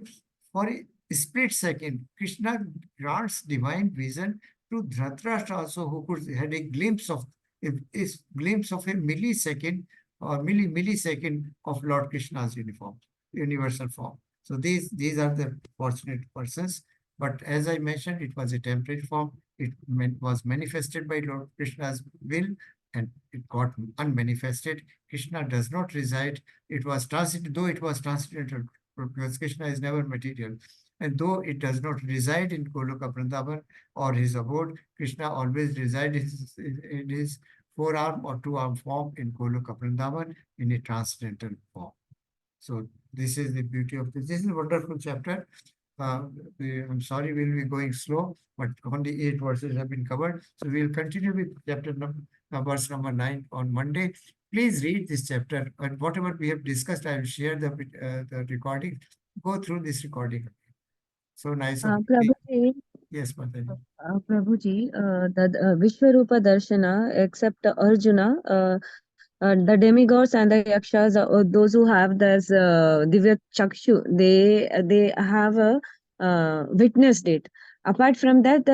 split second, Krishna grants divine vision to Dhritarashtra also, who could had a glimpse of a millisecond or millisecond of Lord Krishna's universal form. So these are the fortunate persons. But as I mentioned, it was a temporary form. It was manifested by Lord Krishna's will, and it got unmanifested. Krishna does not reside. It was transited, though it was transited, because Krishna is never material. And though it does not reside in Goloka Vrindavan or his abode, Krishna always resides in his four-arm or two-arm form in Goloka Vrindavan in a transcendental form. So this is the beauty of this. This is a wonderful chapter. I'm sorry we'll be going slow, but only 8 verses have been covered. So we'll continue with verse number 9 on Monday. Please read this chapter, and whatever we have discussed, I will share the recording. Go through this recording. So nice of Prabhuji, Yes, Mataji. Prabhuji, the Vishwarupa Darshana, except Arjuna, the demigods and the yakshas, those who have this divya chakshu, they have witnessed it. Apart from that,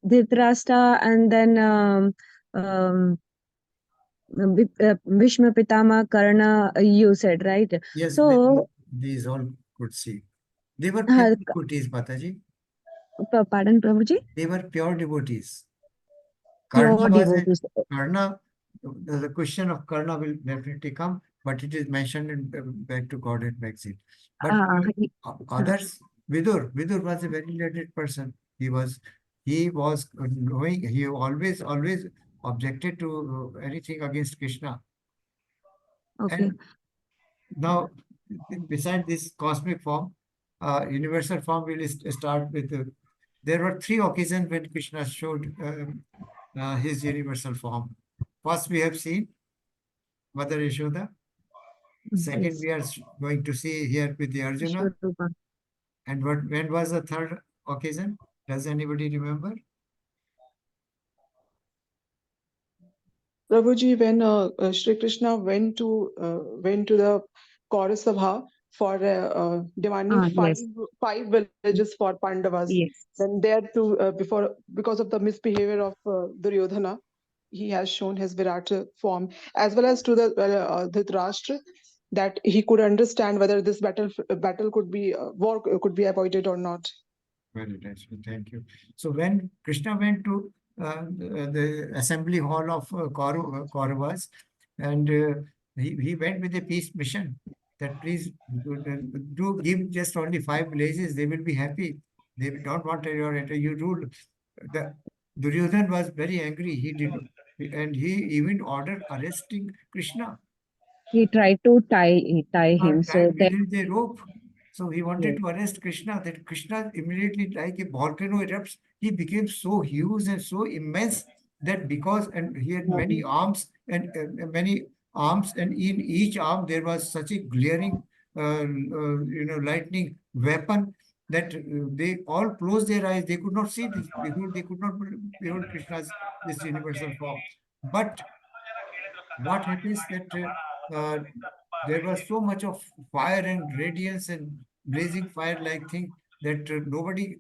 Dhritarashtra and then Bhishma Pitama, Karna, you said, right? Yes, So, these all could see. They were pure devotees, Mataji. pardon, Prabhuji? They were pure devotees. Pure Karna was a devotees. Karna. The question of Karna will definitely come, but it is mentioned in Back to Godhead magazine. But others, Vidur was a very learned person. He was knowing. He always objected to anything against Krishna. Okay. And now, beside this cosmic form, universal form will start with. There were 3 occasions when Krishna showed his universal form. First, we have seen Mother Yashoda. Second, we are going to see here with the Arjuna. Vishwarupa. And when was the 3rd occasion? Does anybody remember? Prabhuji, when Shri Krishna went to the Kaura Sabha for demanding Yes. five villages for Pandavas, Yes. then there too because of the misbehavior of Duryodhana, he has shown his Virat form, as well as to the Dhritarashtra, that he could understand whether this battle could be war could be avoided or not. Very nice. Thank you. So when Krishna went to the assembly hall of Kauravas, and he went with a peace mission that please do give just only 5 villages. They will be happy. They don't want you rule. The Duryodhan was very angry. He did, and he even ordered arresting Krishna. He tried to tie him. So Tied that, within the rope. So he wanted yes. to arrest Krishna. That Krishna immediately, like a volcano erupts, he became so huge and so immense that and he had many arms and in each arm there was such a glaring, lightning weapon that they all closed their eyes. They could not see this. They could not behold Krishna's this universal form. But what happens that there was so much of fire and radiance and blazing fire like thing that nobody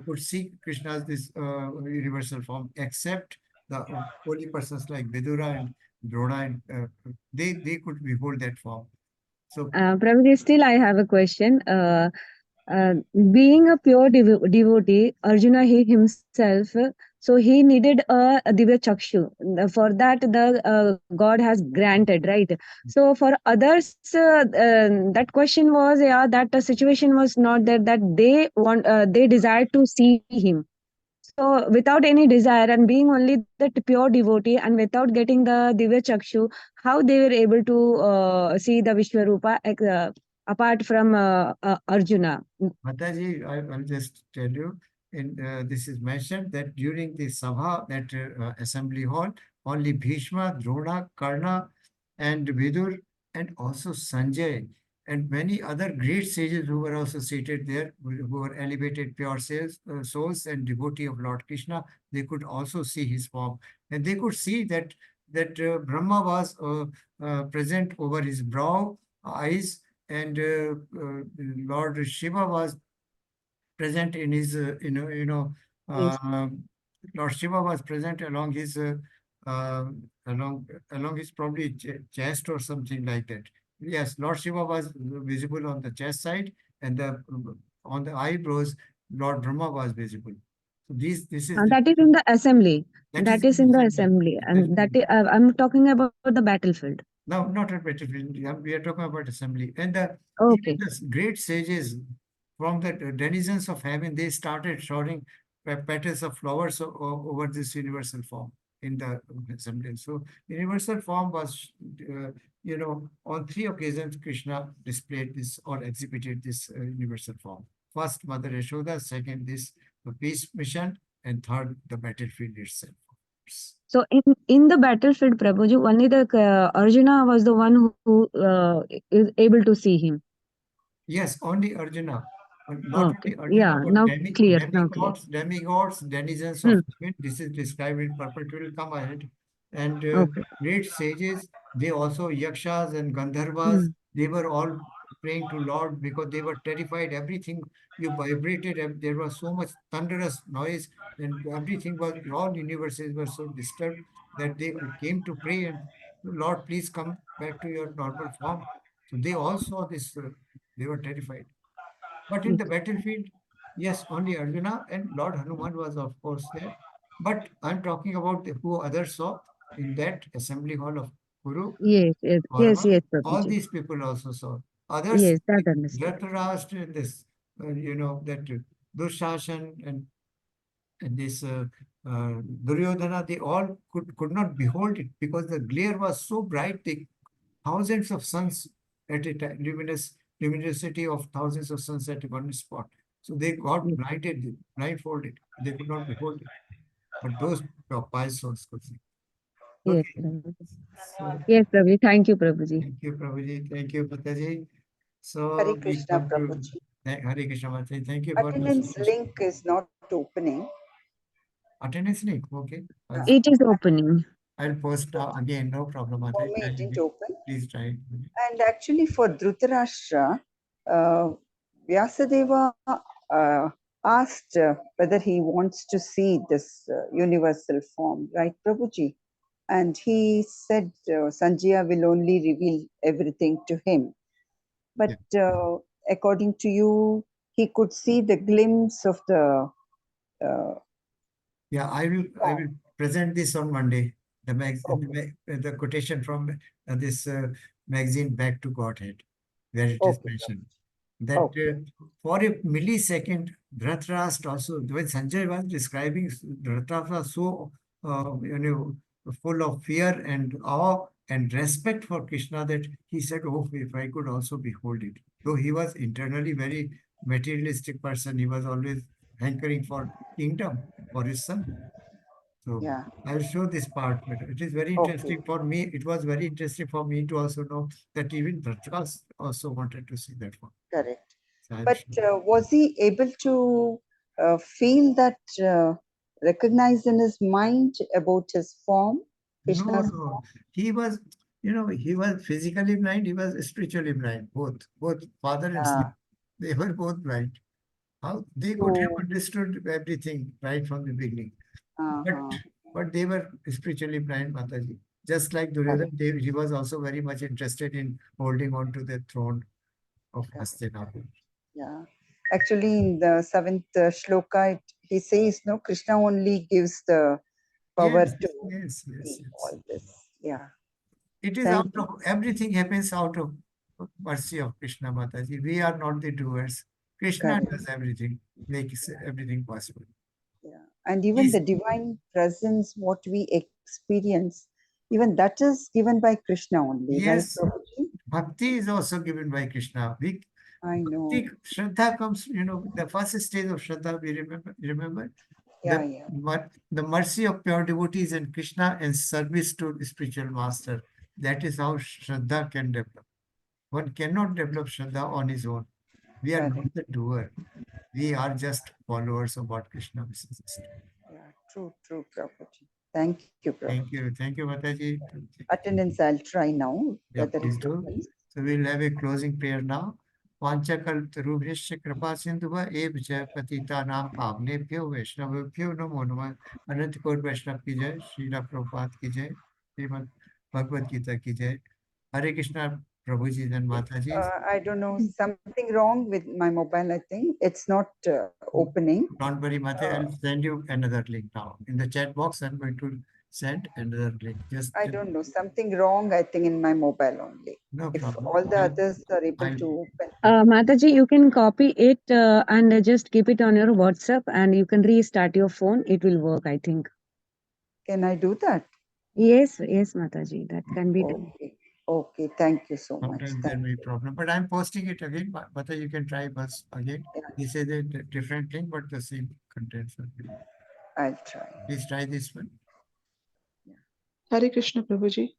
could see Krishna's this universal form except the holy persons like Vidura and Drona, and they could behold that form. So Prabhuji, still I have a question. Uh, being a pure devotee, Arjuna, he himself, so he needed a Divya Chakshu. For that, the God has granted, right? So for others, that question was, yeah, that the situation was not there, that they desired to see him. So without any desire and being only that pure devotee and without getting the Divya Chakshu, how they were able to see the Vishwarupa? apart from Arjuna. Mataji, I'll just tell you, this is mentioned that during the Sabha, that assembly hall, only Bhishma, Drona, Karna, and Vidur, and also Sanjay, and many other great sages who were also seated there, who were elevated pure souls and devotee of Lord Krishna, they could also see his form. And they could see that Brahma was present over his brow, eyes, and Lord Shiva was present in his, Yes. Lord Shiva was present along his, along his probably chest or something like that. Yes, Lord Shiva was visible on the chest side, and on the eyebrows, Lord Brahma was visible. So this is That is in the assembly. that is That is in the assembly. assembly, That and is, I'm talking about the battlefield. no, not a battlefield. We are talking about assembly. And even Okay. the great sages from the denizens of heaven, they started showering petals of flowers over this universal form in the assembly. So universal form was, on 3 occasions, Krishna displayed this or exhibited this universal form. First, Mother Yashoda; second, this peace mission; and third, the battlefield itself. So in the battlefield, Prabhuji, only the Arjuna was the one who is able to see him. Yes, only Arjuna. But not Okay. only Arjuna, Yeah. but Now clear. Now clear. demigods, denizens of Hmm. heaven. This is described in purport. It will come ahead. And Okay. great sages, they also yakshas and gandharvas, Hmm. they were all praying to Lord because they were terrified. Everything you vibrated, there was so much thunderous noise, and everything was, all universes were so disturbed that they came to pray and, Lord, please come back to your normal form. So they all saw this. They were terrified. But in the Okay. battlefield, yes, only Arjuna and Lord Hanuman was, of course, there. But I'm talking about who others saw in that assembly hall of Kuru, Yes. Yes. Yes. Kaurava. Yes, All Prabhuji. these people also saw. Others, Yes, that understood. Dhritarashtra and this, that Dushashan and this Duryodhana, they all could not behold it because the glare was so bright. Thousands of suns at a time, luminosity of thousands of suns at one spot. So they got Yes. blindfolded. They could not behold it. But those pious souls could see. Yes, Okay. Prabhuji. So Yes, Prabhuji. Thank you, Prabhuji. thank you, Prabhuji. Thank you, Pataji. Hare So we Krishna, come to Prabhuji. Hare Krishna Mataji. Thank you for this Attendance link is not opening. attendance link. Okay. It is opening. I'll post again. No problem, For Mataji. me, it didn't open. Please try it. And actually, for Dhritarashtra, Vyasadeva asked whether he wants to see this universal form, right, Prabhuji? And he said Sanjaya will only reveal everything to him. But according to you, he could see the glimpse of the uh, Yeah, I will present this on Monday. The okay, the quotation from this magazine Back to Godhead, where it is okay, mentioned that okay, for a millisecond, Dhritarashtra also, when Sanjay was describing, Dhritarashtra was so full of fear and awe and respect for Krishna that he said, "Oh, if I could also behold it." Though he was internally very materialistic person, he was always hankering for kingdom for his son. So yeah, I'll show this part, but it is very okay, interesting for me. It was very interesting for me to also know that even Dhritarashtra also wanted to see that one. correct. So I'll But show. was he able to feel that, recognize in his mind about his form, No, Krishna's no. form? He was physically blind, he was spiritually blind, both father and son. Yeah. They were both blind. How they could have So, understood everything right from the beginning. But uh-huh, but they were spiritually blind, Mataji. Just like Duryodhana, correct, he was also very much interested in holding on to the throne of correct. Hastinapur. Yeah. Actually, in the seventh shloka, he says, no, Krishna only gives the power Yes, to yes, yes, see yes. all this. Yeah. It is Thank out you. of everything happens out of mercy of Krishna Mataji. We are not the doers. Krishna Correct. does everything, makes everything possible. Yeah. And even He's the divine presence, what we experience, even that is given by Krishna only, right, yes, Prabhuji? Bhakti is also given by Krishna. I know. Bhakti, Shraddha comes, the first stage of Shraddha, we remember? Yeah, The, yeah. the mercy of pure devotees and Krishna and service to spiritual master. That is how Shraddha can develop. One cannot develop Shraddha on his own. We are not Correct. the doer. We are just followers of what Krishna wishes. Yeah, true, Prabhuji. Thank you, Prabhuji. Thank you, Mataji. Attendance, I'll try now, Yeah, whether please it do. happens. So we'll have a closing prayer now. वाञ्छकल्पतरुभ्यश्च कृपा सिन्धुभ्य एव च पतितानां पावनेभ्यो वैष्णवेभ्यो नमो नमः। अनंत coat वैष्णव की जय, श्रीला प्रभुपाद की जय, श्रीमद् भगवद गीता की जय। हरे कृष्णा प्रभु जी जन माता जी। I don't know, something wrong with my mobile, I think. It's not opening. Don't worry, Mate, I'll send you another link now. In the chat box, I'm going to send another link. I don't know, something wrong, I think, in my mobile only. No If problem. all the others are able I'll- to open. Mataji, you can copy it and just keep it on your WhatsApp and you can restart your phone. It will work, I think. Can I do that? Yes, Mataji, that can be done. Okay. Okay, thank you so much. Sometimes there may be problem, but I'm posting it again. But you can try once again. Yeah. This is a different link, but the same contents will be. I'll try. Please try this one. Hare Krishna, Prabhuji.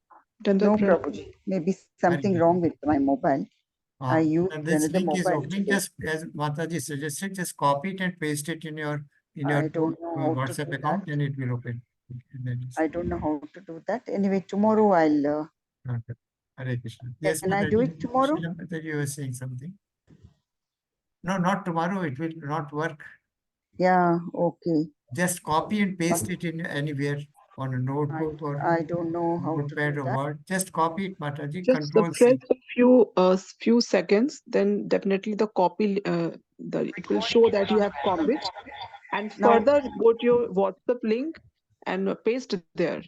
No, Dandavat Pranam. Prabhuji. Maybe something Krishna. wrong with my mobile. I used And this another link is mobile opening. today. Just as Mataji suggested, just copy it and paste it in your I don't know how to WhatsApp do account, that. and it will open. And then I don't know how to do that. Anyway, tomorrow I'll. okay. Hare Krishna. Yes, Can I do it Mataji. tomorrow? Srila Mataji, you were saying something. No, not tomorrow. It will not work. Yeah, okay. Just copy and paste it in anywhere on a notebook or I don't know how to notepad do or that. Word. Just copy it, Mataji. Just Control press C. a few seconds, then definitely the copy it will show that you have copied, and Now further go to your WhatsApp link and paste it there.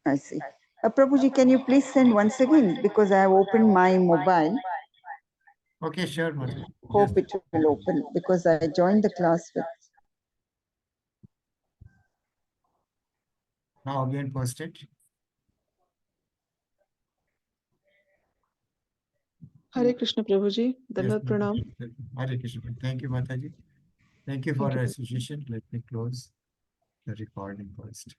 I see. Prabhuji, can you please send once again? Because I have opened my mobile. Okay, sure, Mataji. Hope Yes. it will open because I joined the class with. Now again post it. Hare Krishna, Prabhuji. Yes, Dandavat Pranam. Hare Krishna. Thank you, Mataji. Thank you for Thank you. your association. Let me close the recording first.